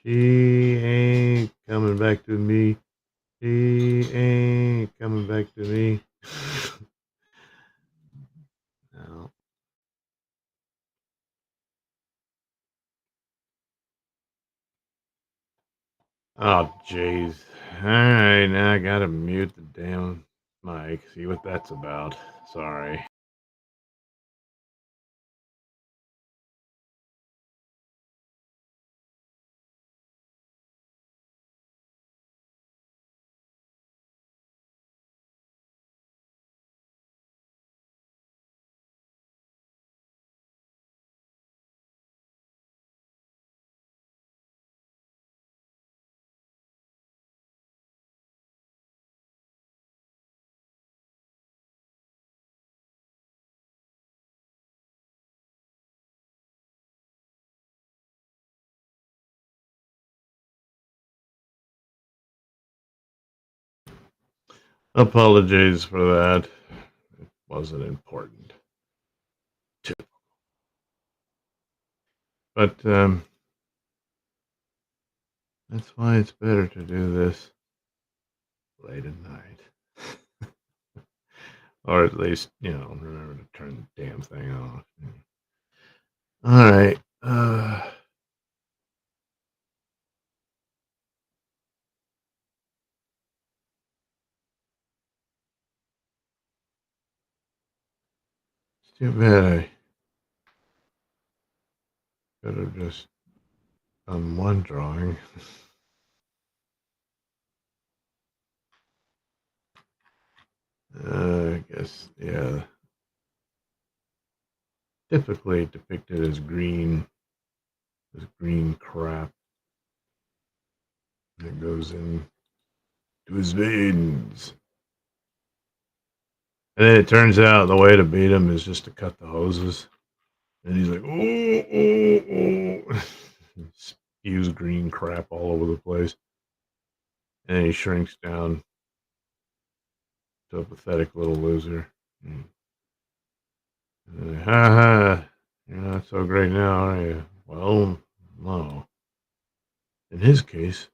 She ain't coming back to me. She ain't coming back to me. No. Oh, jeez. All right, now I gotta mute the damn mic. See what that's about. Sorry. Apologies for that. It wasn't important. But that's why it's better to do this late at night. Or at least, remember to turn the damn thing off. All right. It's too bad I could have just done one drawing. I guess, yeah. Typically depicted as green crap that goes in to his veins. And then it turns out the way to beat him is just to cut the hoses. And he's like, oh. Spews green crap all over the place. And then he shrinks down to a pathetic little loser. And then, ha ha, you're not so great now, are you? Well, no. In his case,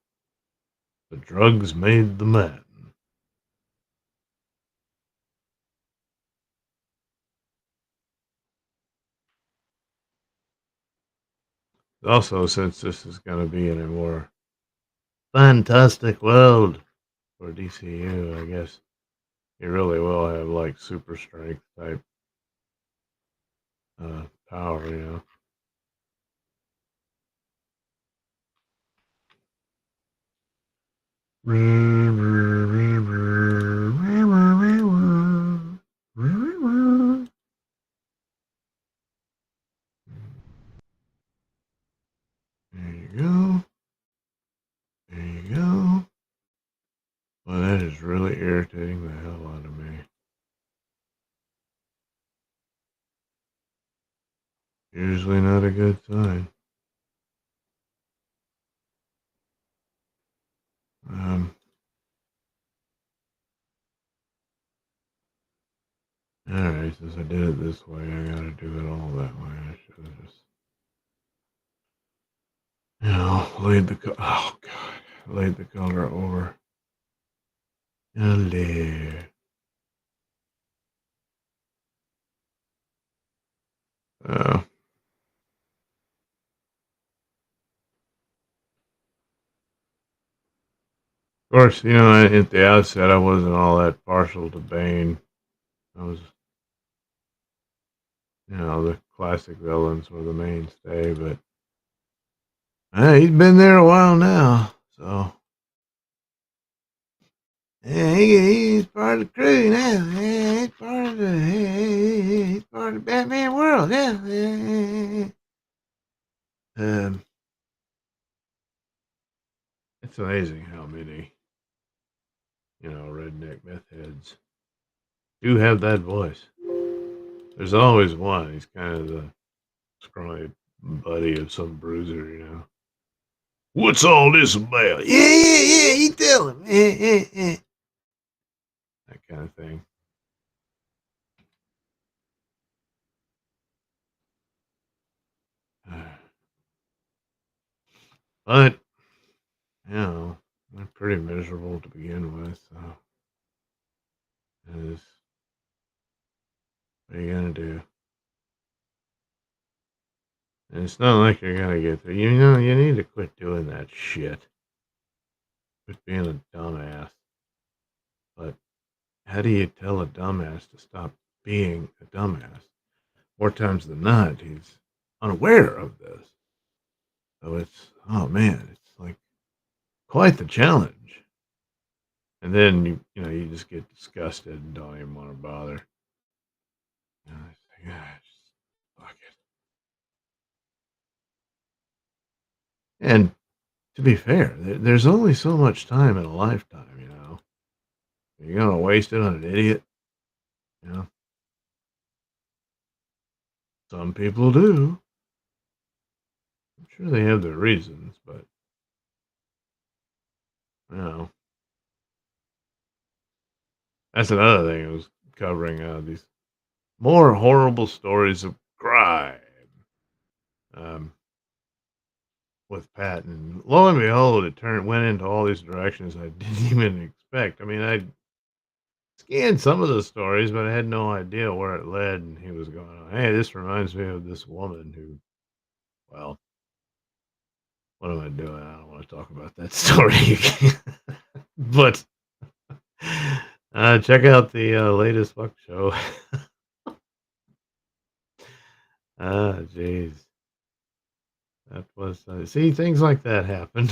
the drugs made the man. Also, since this is going to be in a more fantastic world for DCU, I guess he really will have like super strength type power, There you go. There you go. Well, that is really irritating the hell out of me. Usually not a good sign. Alright, since I did it this way, I gotta do it all that way. I should have just, laid the laid the color over. There. Of course, at the outset, I wasn't all that partial to Bane. I was, the classic villains were the mainstay, but he's been there a while now, so yeah, he's part of the crew now. Yeah, he's part of the Batman world. Yeah. It's amazing how many, redneck meth heads do have that voice. There's always one. He's kind of the scrawny buddy of some bruiser. What's all this about? Yeah. You tell him. Yeah. That kind of thing. But, they're pretty miserable to begin with. So, what are you going to do? And it's not like you're going to get through. You need to quit doing that shit. Quit being a dumbass. But how do you tell a dumbass to stop being a dumbass? More times than not, he's unaware of this. So it's, oh man, it's like quite the challenge. And then you just get disgusted and don't even want to bother. Just fuck it. And to be fair, there's only so much time in a lifetime. You're gonna waste it on an idiot. Some people do. I'm sure they have their reasons, but you know. That's another thing. It was covering these more horrible stories of crime um, with Pat, and lo and behold, went into all these directions I didn't even expect. I mean, I scanned some of those stories, but I had no idea where it led. And he was going, "Hey, this reminds me of this woman who, well, what am I doing? I don't want to talk about that story." But check out the latest fuck show. Jeez. That was, see, things like that happen.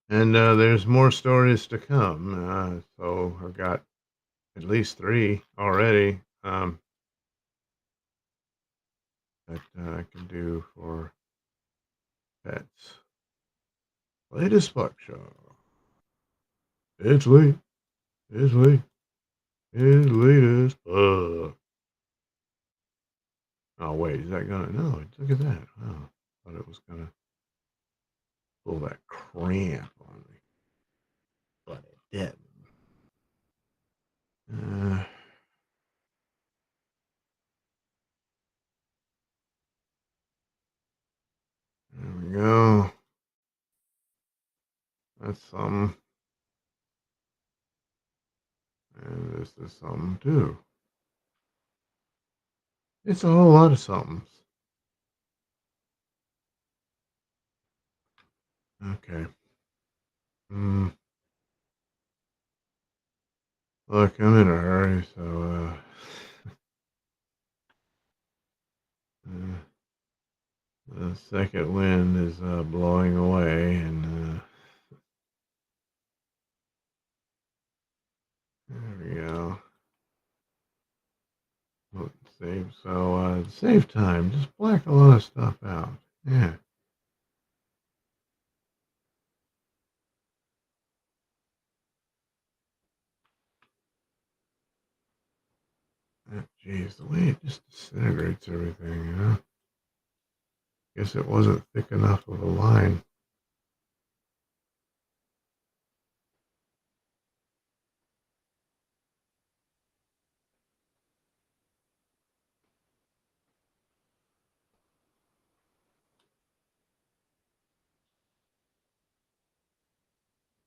And there's more stories to come. So I've got at least 3 already that I can do for pets. Latest fuck show. It's late. It's late. It's late as fuck. Oh, wait. Is that going to? No, look at that. Oh, thought it was going to pull that cramp on me. But it didn't. Uh, there we go. That's some. And this is something too. It's a whole lot of somethings. Okay. Look, I'm in a hurry, so uh, the second wind is blowing away, and there we go. Save time. Just black a lot of stuff out. Yeah. Jeez, the way it just disintegrates everything, you know? Guess it wasn't thick enough of a line.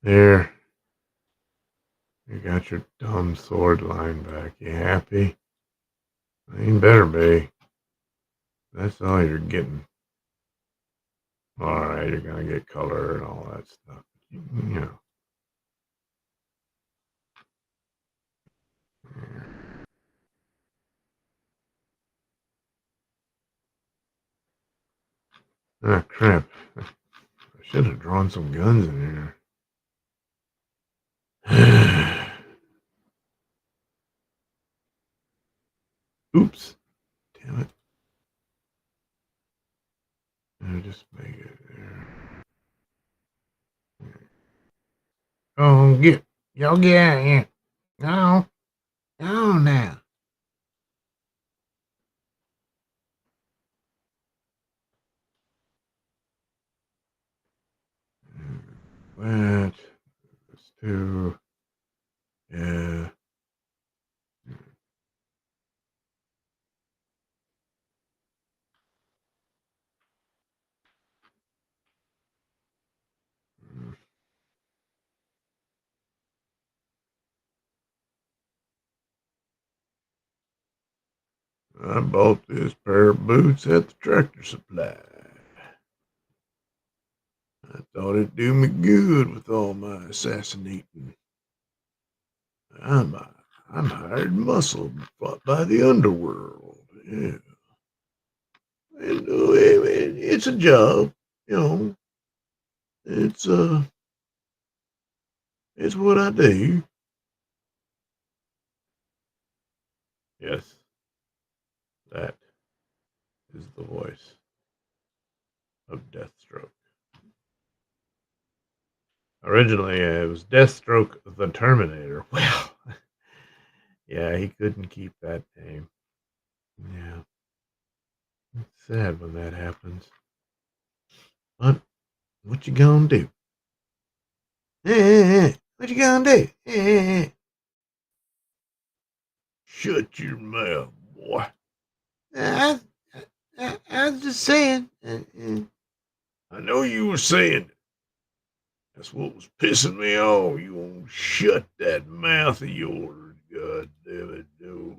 There. You got your dumb sword line back. You happy? You better be. That's all you're getting. All right, you're gonna get color and all that stuff. You know. Ah, crap. I should have drawn some guns in here. Oops. Damn it. I just make it there. Oh, y'all get out of here. No. No, now. That. That's 2. Yeah. I bought this pair of boots at the tractor supply. I thought it'd do me good with all my assassinating. I'm hired muscle by the underworld. Yeah. And it's a job, you know. It's it's what I do. Yes, that is the voice of Deathstroke. Originally, it was Deathstroke the Terminator. Well, yeah, he couldn't keep that name. Yeah, it's sad when that happens. But what you gonna do? What you gonna do? Shut your mouth, boy. I, I was just saying. I know you were saying it. That's what was pissing me off. You won't shut that mouth of yours. God damn it, no.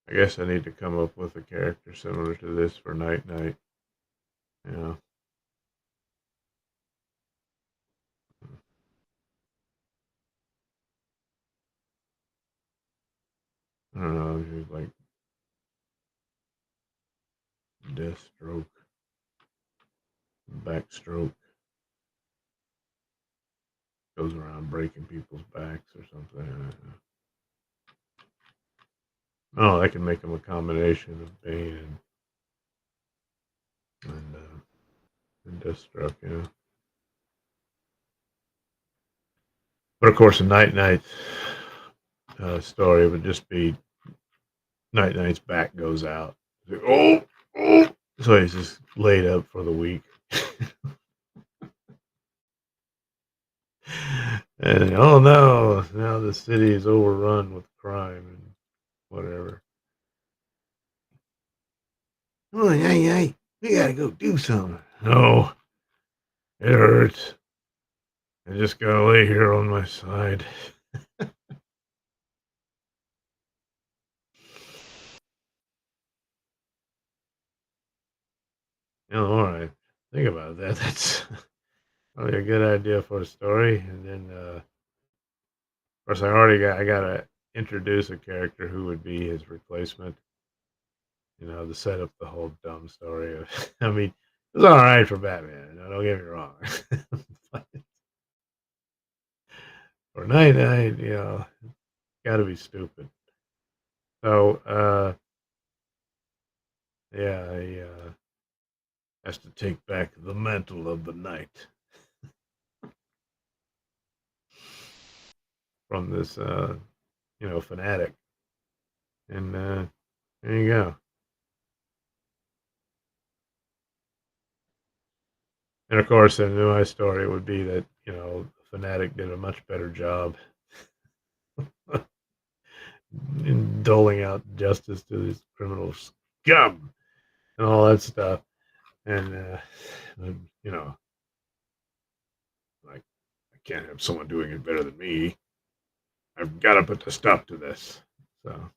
I guess I need to come up with a character similar to this for Night Night. Yeah. I don't know. She's like Deathstroke, Backstroke, goes around breaking people's backs or something. Oh, I can make them a combination of Bane and Deathstroke, yeah. But of course, a Night Night story would just be Night Night's back goes out. Like, oh, so he's just laid up for the week. And oh no, now the city is overrun with crime and whatever. Oh, hey, we gotta go do something. No, it hurts. I just gotta lay here on my side. All right. Think about that. That's probably a good idea for a story. And then, of course, I gotta introduce a character who would be his replacement. To set up the whole dumb story of. I mean, it was all right for Batman. Don't get me wrong. But for Night Night, gotta be stupid. So, yeah, he has to take back the mantle of the night from this, fanatic. And there you go. And of course, in my story would be that the fanatic did a much better job in doling out justice to these criminal scum and all that stuff. And you know, like I can't have someone doing it better than me. I've got to put the stop to this. So.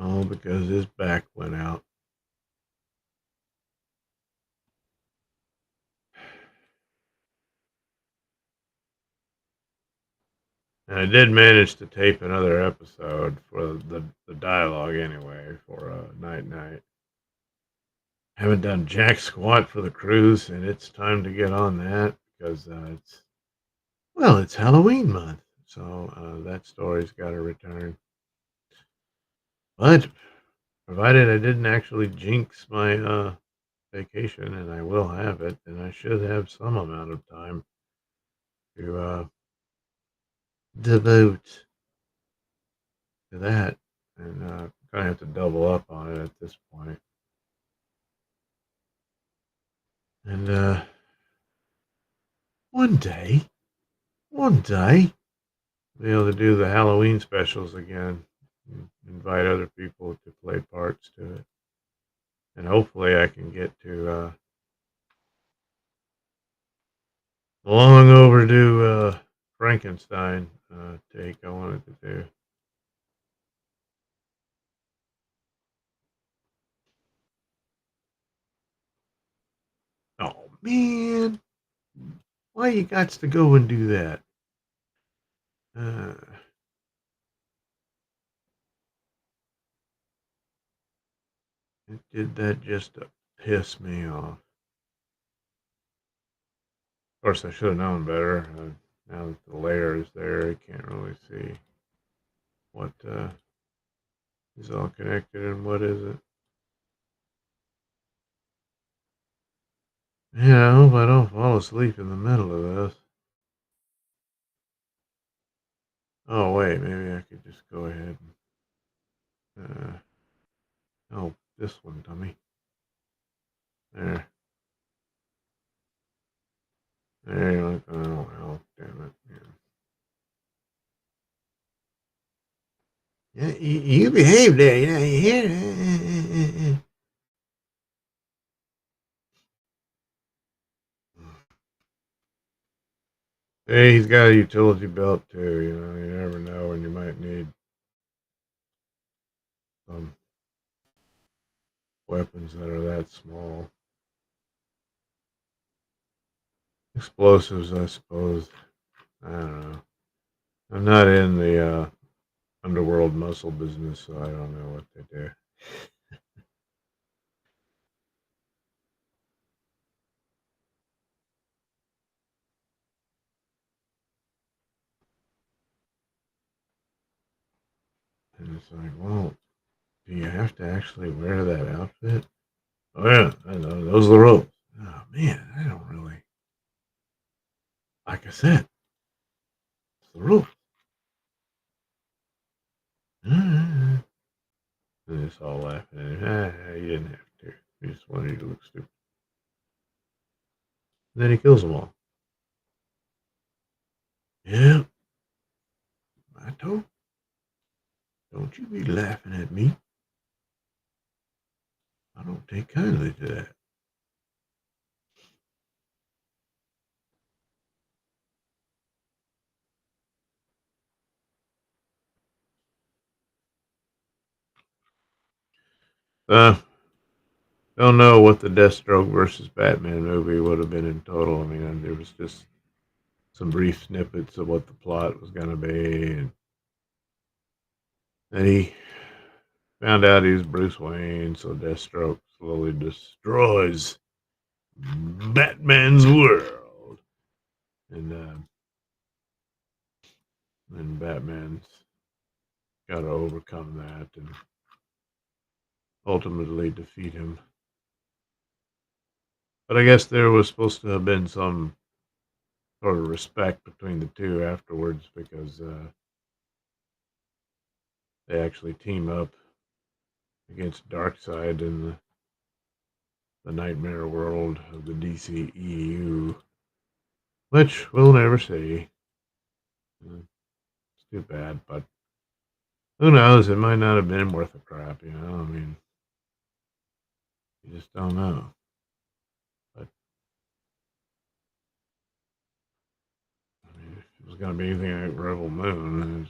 All because his back went out. And I did manage to tape another episode for the dialogue anyway for Night Night. Haven't done jack squat for the cruise, and it's time to get on that because it's Halloween month, so that story's got to return. But provided I didn't actually jinx my vacation, and I will have it, then I should have some amount of time to devote to that, and gonna have to double up on it at this point. And one day, one day, be able to do the Halloween specials again, and invite other people to play parts to it, and hopefully I can get to long overdue Frankenstein take I wanted to do. Oh man, why you got to go and do that? Uh, it did that just to piss me off. Of course, I should have known better. Now that the layer is there, I can't really see what is all connected and what isn't. Yeah, I hope I don't fall asleep in the middle of this. Oh, wait, maybe I could just go ahead and, oh, this one, dummy. There. There you go. Oh, well, damn it. Yeah, you behave there, you hear? Hey, he's got a utility belt too, you never know when you might need some weapons that are that small. Explosives, I suppose. I don't know. I'm not in the underworld muscle business, so I don't know what they do. And it's like, well, do you have to actually wear that outfit? Oh yeah, I know. Those are the rules. Oh man, I don't really. Like I said, it's the rules. And it's all laughing at him. You didn't have to. We just wanted you to look stupid. And then he kills them all. Yeah, I told. Don't you be laughing at me. I don't take kindly to that. Uh, don't know what the Deathstroke versus Batman movie would have been in total. I mean, there was just some brief snippets of what the plot was going to be, and then he found out he was Bruce Wayne, so Deathstroke slowly destroys Batman's world, and then Batman's got to overcome that and ultimately defeat him. But I guess there was supposed to have been some sort of respect between the two afterwards because they actually team up against Darkseid in the nightmare world of the DCEU, which we'll never see. It's too bad, but who knows? It might not have been worth a crap, I mean, you just don't know. But I mean, if it was going to be anything like Rebel Moon,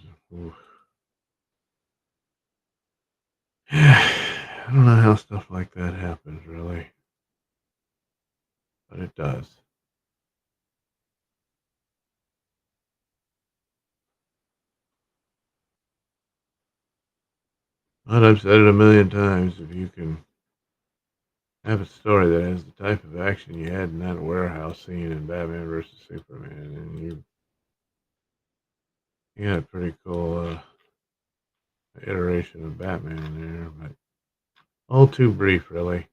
I don't know how stuff like that happens, really, but it does. But I've said it a million times. If you can have a story that has the type of action you had in that warehouse scene in Batman versus Superman, and you got a pretty cool iteration of Batman there, but all too brief, really.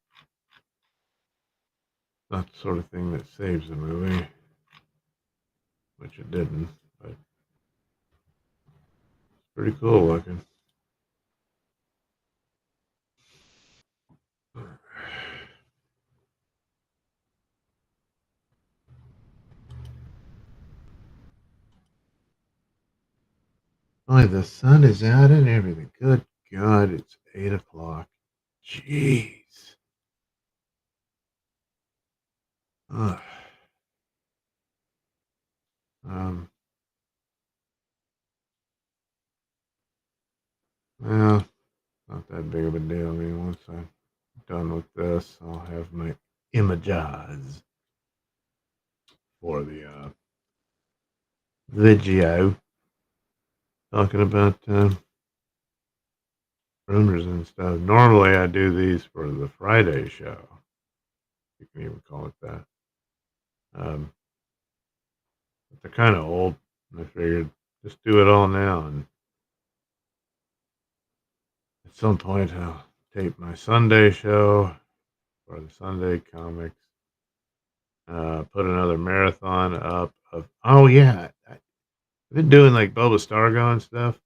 Not the sort of thing that saves the movie, which it didn't, but it's pretty cool looking. Oh, the sun is out and everything. Good God, it's 8 o'clock. Jeez. Ugh. Um, well, not that big of a deal. I mean, once I'm done with this, I'll have my images for the video. talking about rumors and stuff. Normally, I do these for the Friday show. You can even call it that. But they're kind of old. And I figured just do it all now, and at some point I'll tape my Sunday show for the Sunday comics. Put another marathon up of. Oh yeah, I've been doing like Bubba Stargo and stuff.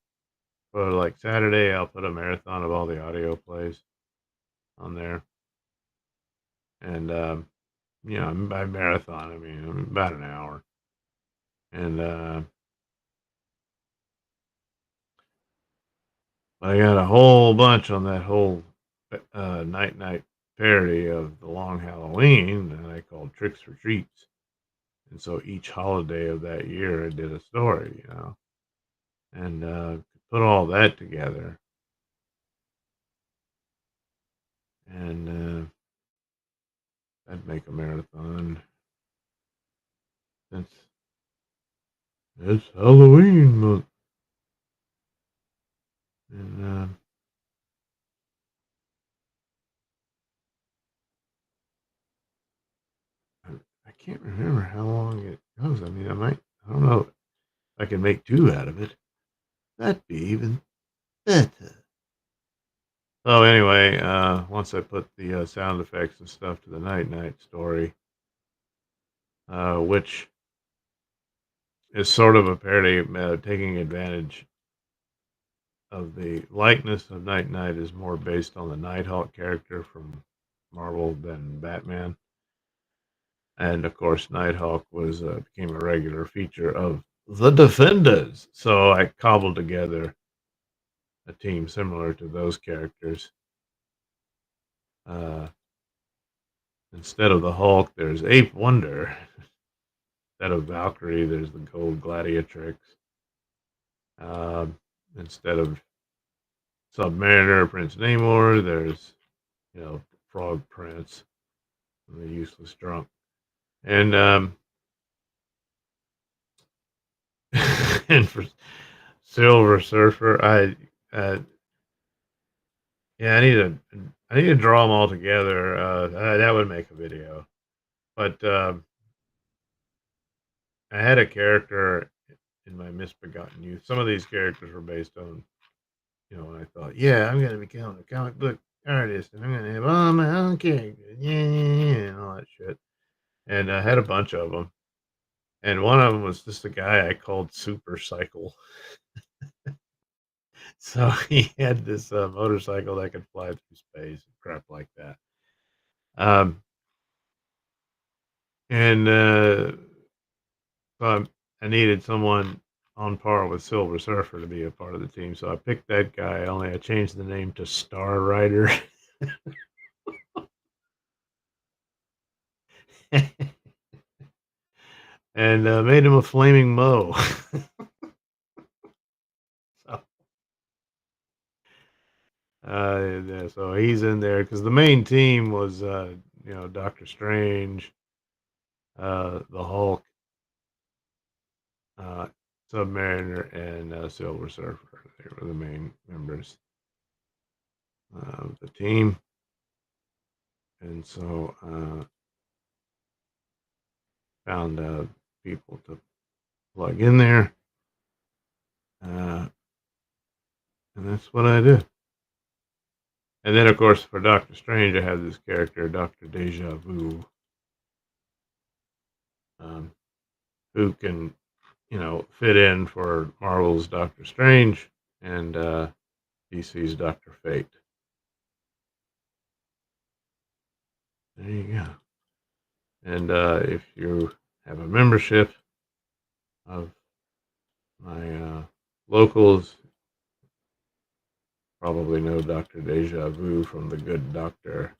For like Saturday, I'll put a marathon of all the audio plays on there, and by marathon I mean about an hour, and I got a whole bunch on that whole night parody of the Long Halloween that I called Tricks for Treats. And so each holiday of that year, I did a story, and put all that together. And I'd make a marathon since it's Halloween month. And I can't remember how long it goes. I mean, I don't know if I can make two out of it. That'd be even better. So anyway, once I put the sound effects and stuff to the night story, which is sort of a parody, taking advantage of the likeness of Night is more based on the Nighthawk character from Marvel than Batman. And of course, Nighthawk was became a regular feature of the Defenders. So I cobbled together a team similar to those characters. Uh, instead of the Hulk, there's Ape Wonder. Instead of Valkyrie, there's the Gold Gladiatrix. Instead of Submariner, Prince Namor, there's Frog Prince, the useless drunk, and and for Silver Surfer, I need to draw them all together. That would make a video, but I had a character in my misbegotten youth. Some of these characters were based on, and I thought, yeah, I'm going to become a comic book artist, and I'm going to have all my own characters, yeah, and all that shit. And I had a bunch of them, and one of them was just a guy I called Super Cycle. So he had this motorcycle that could fly through space and crap like that. And so I needed someone on par with Silver Surfer to be a part of the team. So I picked that guy, only I changed the name to Star Rider. And made him a flaming Mo. So he's in there because the main team was, Doctor Strange, the Hulk, Submariner, and Silver Surfer. They were the main members of the team. And so found people to plug in there. And that's what I did. And then, of course, for Doctor Strange, I have this character, Dr. Deja Vu, who can, fit in for Marvel's Doctor Strange and DC's Dr. Fate. There you go. And if you have a membership of my locals, probably know Dr. Deja Vu from The Good Doctor,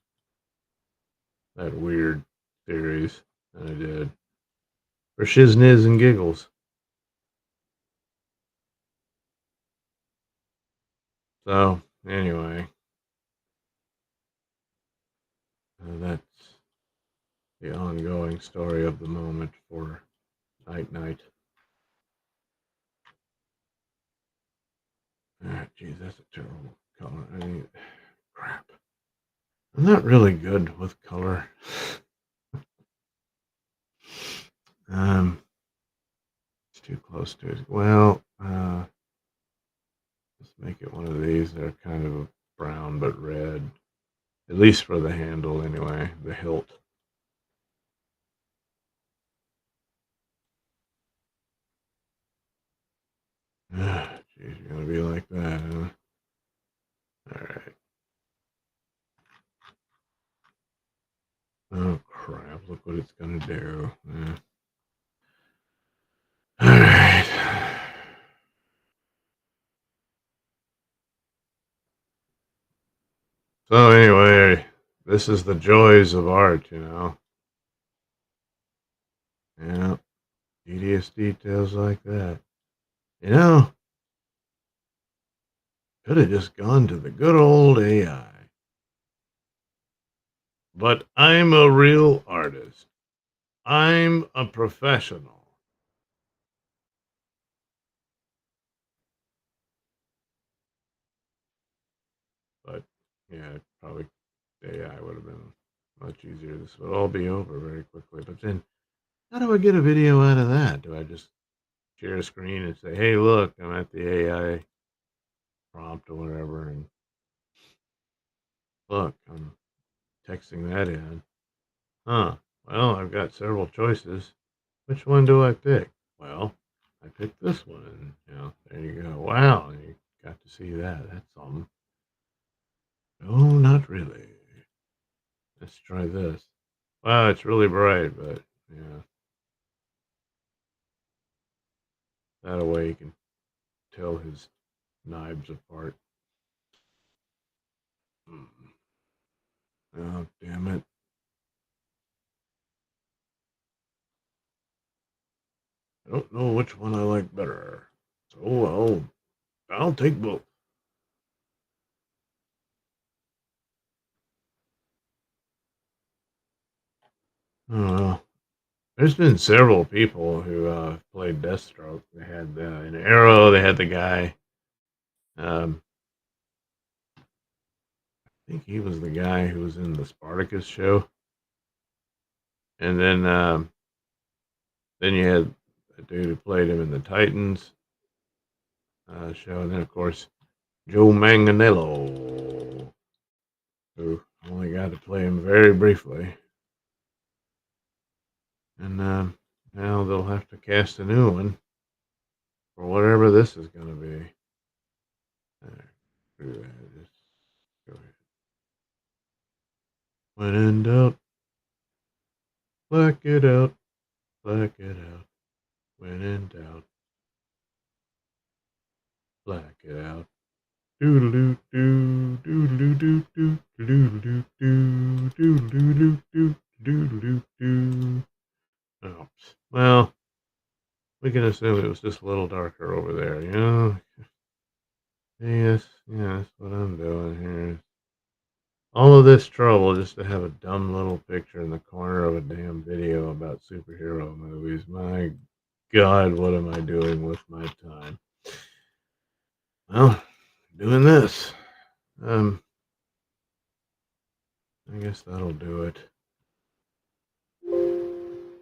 that weird series that I did for shizniz and giggles. So, anyway, that's the ongoing story of the moment for Night. Geez, that's a terrible color. I mean, crap. I'm not really good with color. It's too close to it. Well, let's make it one of these. They're kind of brown but red. At least for the handle, anyway. The hilt. Geez, you're gonna be like that, huh? All right. Oh crap! Look what it's gonna do. All right. So anyway, this is the joys of art, you know. Yeah, tedious details like that. You know, could have just gone to the good old AI. But I'm a real artist. I'm a professional. But yeah, probably AI would have been much easier. This would all be over very quickly. But then, how do I get a video out of that? Do I just share a screen and say, "Hey, look, I'm at the AI prompt or whatever," and look, I'm texting that in. Huh. Well, I've got several choices. Which one do I pick? Well, I picked this one, and there you go. Wow, you got to see that. That's something. No, not really. Let's try this. Wow, it's really bright, but yeah, that way you can tell his knives apart. Hmm. Oh, damn it. I don't know which one I like better. So I'll take both. Oh, there's been several people who played Deathstroke. They had an Arrow. They had the guy. Um, I think he was the guy who was in the Spartacus show, and then you had a dude who played him in the Titans show, and then of course Joe Manganiello, who only got to play him very briefly, and now they'll have to cast a new one for whatever this is going to be. Just go ahead. When in doubt, black it out, black it out. When in doubt, black it out. Doodle doo doo, doodle doo doo, doodle doo doo, doodle doo doo, doodle doo doo. Oh, well, we can assume it was just a little darker over there, you know? Yes, that's what I'm doing here. All of this trouble just to have a dumb little picture in the corner of a damn video about superhero movies. My God, what am I doing with my time? Well, doing this. I guess that'll do it.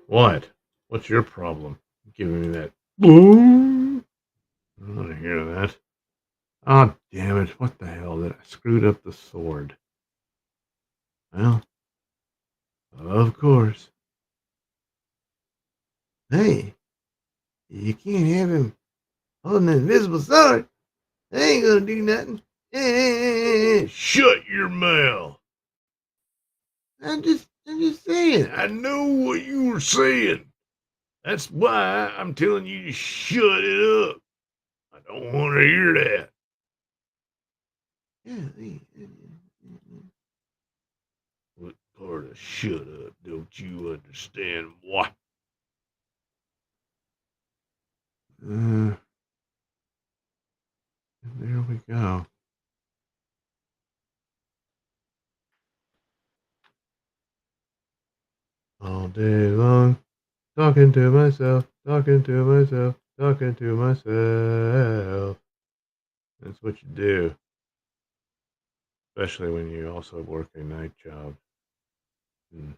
What? What's your problem? Giving me that boom? I don't want to hear that. Oh, damn it. What the hell? I screwed up the sword. Well, of course. Hey, you can't have him holding an invisible sword. I ain't gonna do nothing. Shut your mouth. I'm just saying. I know what you were saying. That's why I'm telling you to shut it up. I don't want to hear that. What part of shut up don't you understand? What? There we go. All day long, talking to myself, talking to myself, talking to myself. That's what you do, especially when you also work a night job. Mm.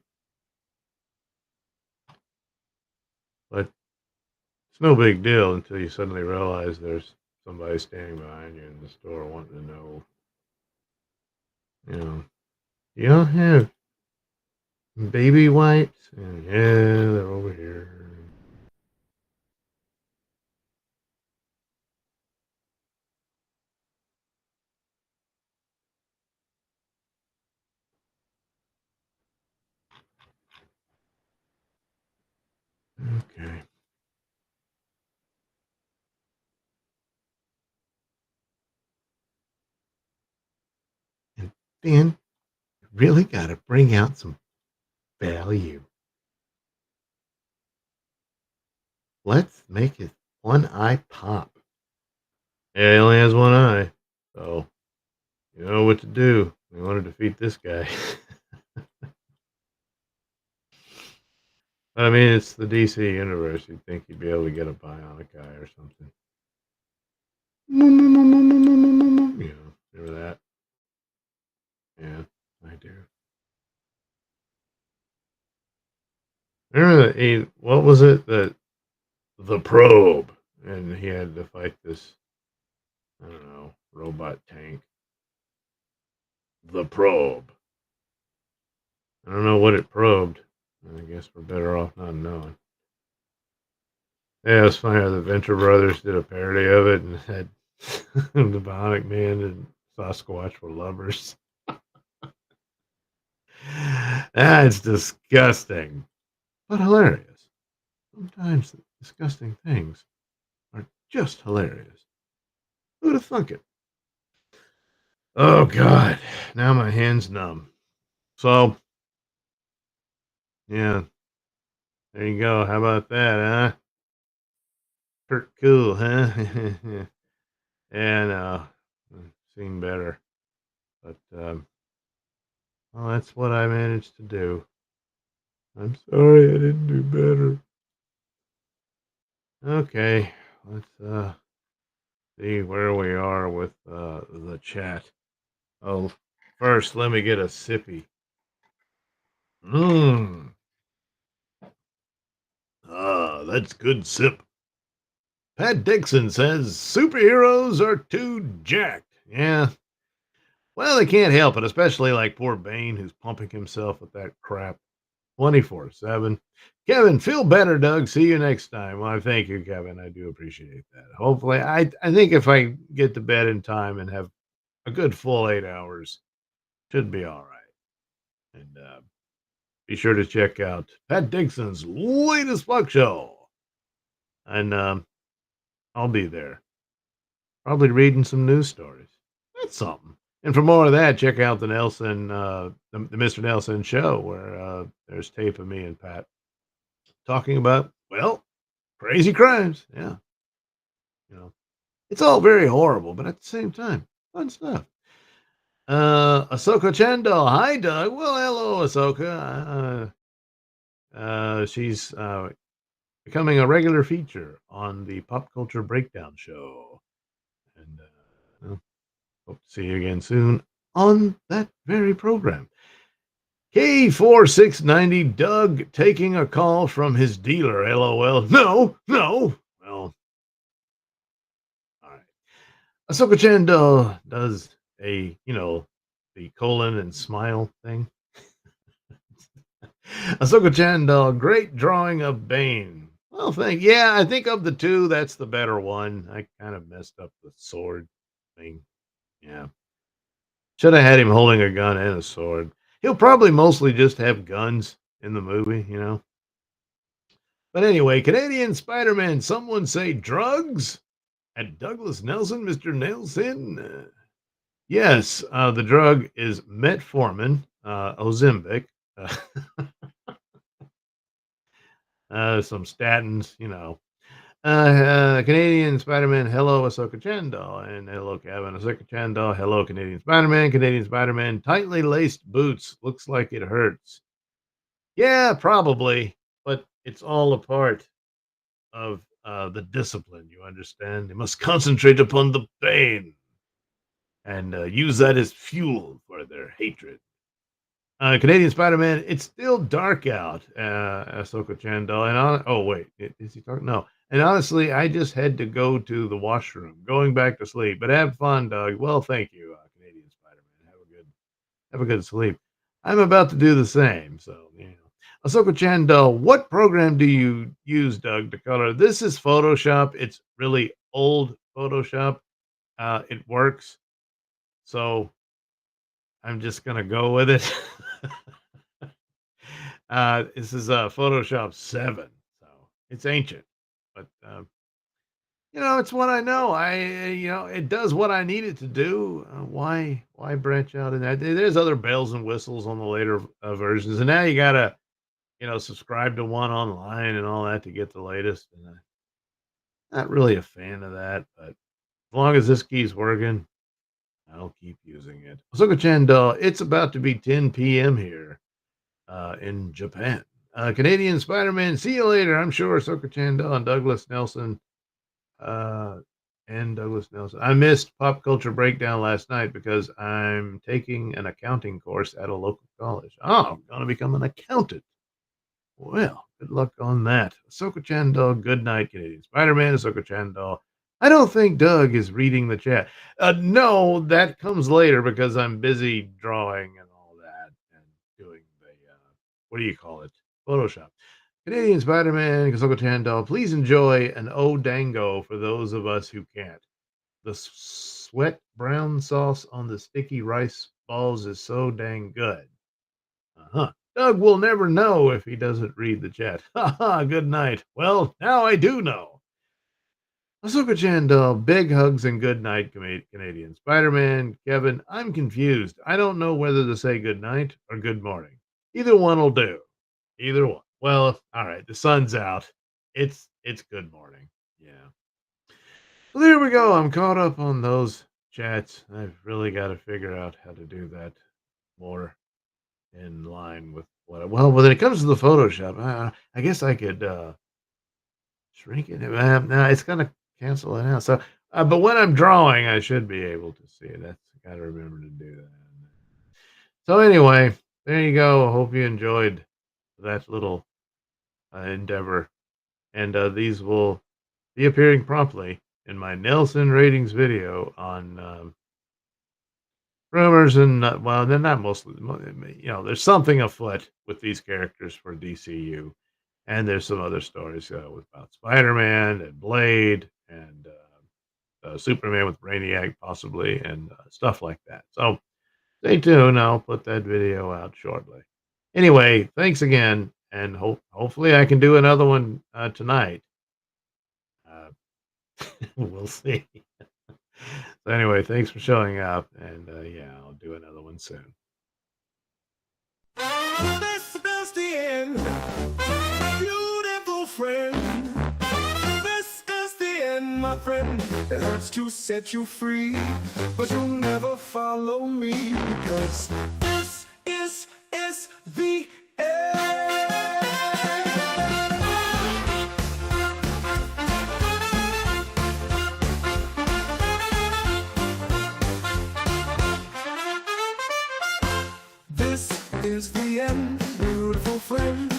But it's no big deal until you suddenly realize there's somebody standing behind you in the store wanting to know, you know, you don't have baby wipes? And yeah, they're over here. Okay. And then you really got to bring out some value. Let's make his one eye pop. Yeah, he only has one eye. So, you know what to do. We want to defeat this guy. I mean, it's the DC universe. You'd think you'd be able to get a bionic guy or something. Yeah, remember that? Yeah, I do. Remember that what was it? The probe. And he had to fight this, I don't know, robot tank. The probe. I don't know what it probed. I guess we're better off not knowing. Yeah, it's funny how the Venture Brothers did a parody of it and had the Bionic Man and Sasquatch were lovers. That's disgusting, but hilarious. Sometimes disgusting things are just hilarious. Who'd have thunk it? Oh, God. Now my hand's numb. So, yeah, there you go. How about that, huh? Pretty cool, huh? Yeah, no, seen better. But, well, that's what I managed to do. I'm sorry I didn't do better. Okay, let's see where we are with the chat. Oh, first let me get a sippy. Mmm. Ah, that's good sip. Pat Dixon says superheroes are too jacked. Yeah. Well, they can't help it, especially like poor Bane, who's pumping himself with that crap 24/7. Kevin, feel better, Doug. See you next time. Well, thank you, Kevin. I do appreciate that. Hopefully, I think if I get to bed in time and have a good full 8 hours, should be all right. And be sure to check out Pat Dixon's latest Fuck Show. And I'll be there. Probably reading some news stories. That's something. And for more of that, check out the Nelson, the Mr. Nelson show, where there's tape of me and Pat talking about, well, crazy crimes. Yeah. You know, it's all very horrible, but at the same time, fun stuff. Ahsoka Chandal. Hi, Doug. Well, hello, Ahsoka. She's becoming a regular feature on the Pop Culture Breakdown show. And well, hope to see you again soon on that very program. K4690 Doug taking a call from his dealer. LOL. No. Well, all right. Ahsoka Chandal does a, the colon and smile thing. Ahsoka Chandal, great drawing of Bane. Well, yeah, I think of the two, that's the better one. I kind of messed up the sword thing. Yeah. Should have had him holding a gun and a sword. He'll probably mostly just have guns in the movie, But anyway, Canadian Spider-Man, someone say drugs? At Douglas Nelson, Mr. Nelson? Yes, the drug is metformin, Ozempic, some statins, Canadian Spider-Man, hello, Ahsoka Chandal, and hello, Kevin. Ahsoka Chandal, hello, Canadian Spider-Man, tightly laced boots, looks like it hurts. Yeah, probably, but it's all a part of the discipline, you understand? You must concentrate upon the pain. and use that as fuel for their hatred. Canadian Spider-Man, it's still dark out, Ahsoka Chandel. Oh, wait, is he talking? No. And honestly, I just had to go to the washroom, going back to sleep. But have fun, Doug. Well, thank you, Canadian Spider-Man. Have a good sleep. I'm about to do the same. So, Ahsoka Chandel, what program do you use, Doug, to color? This is Photoshop. It's really old Photoshop. It works. So I'm just going to go with it. This is Photoshop 7. So it's ancient. But, it's what I know. It does what I need it to do. Why branch out in that? There's other bells and whistles on the later versions. And now you got to, subscribe to one online and all that to get the latest. And I'm not really a fan of that, but as long as this key's working, I'll keep using it. Ahsoka Chandel, it's about to be 10 p.m. here in Japan. Canadian Spider-Man, see you later. I'm sure Ahsoka Chandel and Douglas Nelson. I missed Pop Culture Breakdown last night because I'm taking an accounting course at a local college. Oh, I'm going to become an accountant. Well, good luck on that. Ahsoka Chandel, good night, Canadian Spider-Man. Ahsoka Chandel. I don't think Doug is reading the chat. No, that comes later because I'm busy drawing and all that and doing the, what do you call it? Photoshop. Canadian Spider-Man, Ahsoka Chandel, please enjoy an O'Dango for those of us who can't. The sweat brown sauce on the sticky rice balls is so dang good. Uh-huh. Doug will never know if he doesn't read the chat. Ha ha, good night. Well, now I do know. Ahsoka Chandel, big hugs and good night, Canadian Spider-Man. Kevin, I'm confused. I don't know whether to say good night or good morning. Either one will do. Either one. Well, all right, the sun's out. It's good morning. Yeah. Well, there we go. I'm caught up on those chats. I've really got to figure out how to do that more in line with when it comes to the Photoshop, I guess I could shrink it. No, it's gonna cancel it out. So, but when I'm drawing, I should be able to see it. That's got to remember to do that. So anyway, there you go. I hope you enjoyed that little endeavor, and these will be appearing promptly in my Nelson ratings video on rumors and well, they're not mostly, there's something afoot with these characters for DCU, and there's some other stories about Spider-Man and Blade and Superman with Brainiac possibly and stuff like that. So stay tuned. I'll put that video out shortly. Anyway, thanks again, and hopefully I can do another one tonight. We'll see. So anyway, thanks for showing up, and yeah, I'll do another one soon. This is the end, beautiful friend. This is the end, my friend. It hurts to set you free, but you'll never follow me because this is the end. This is the end, beautiful friend.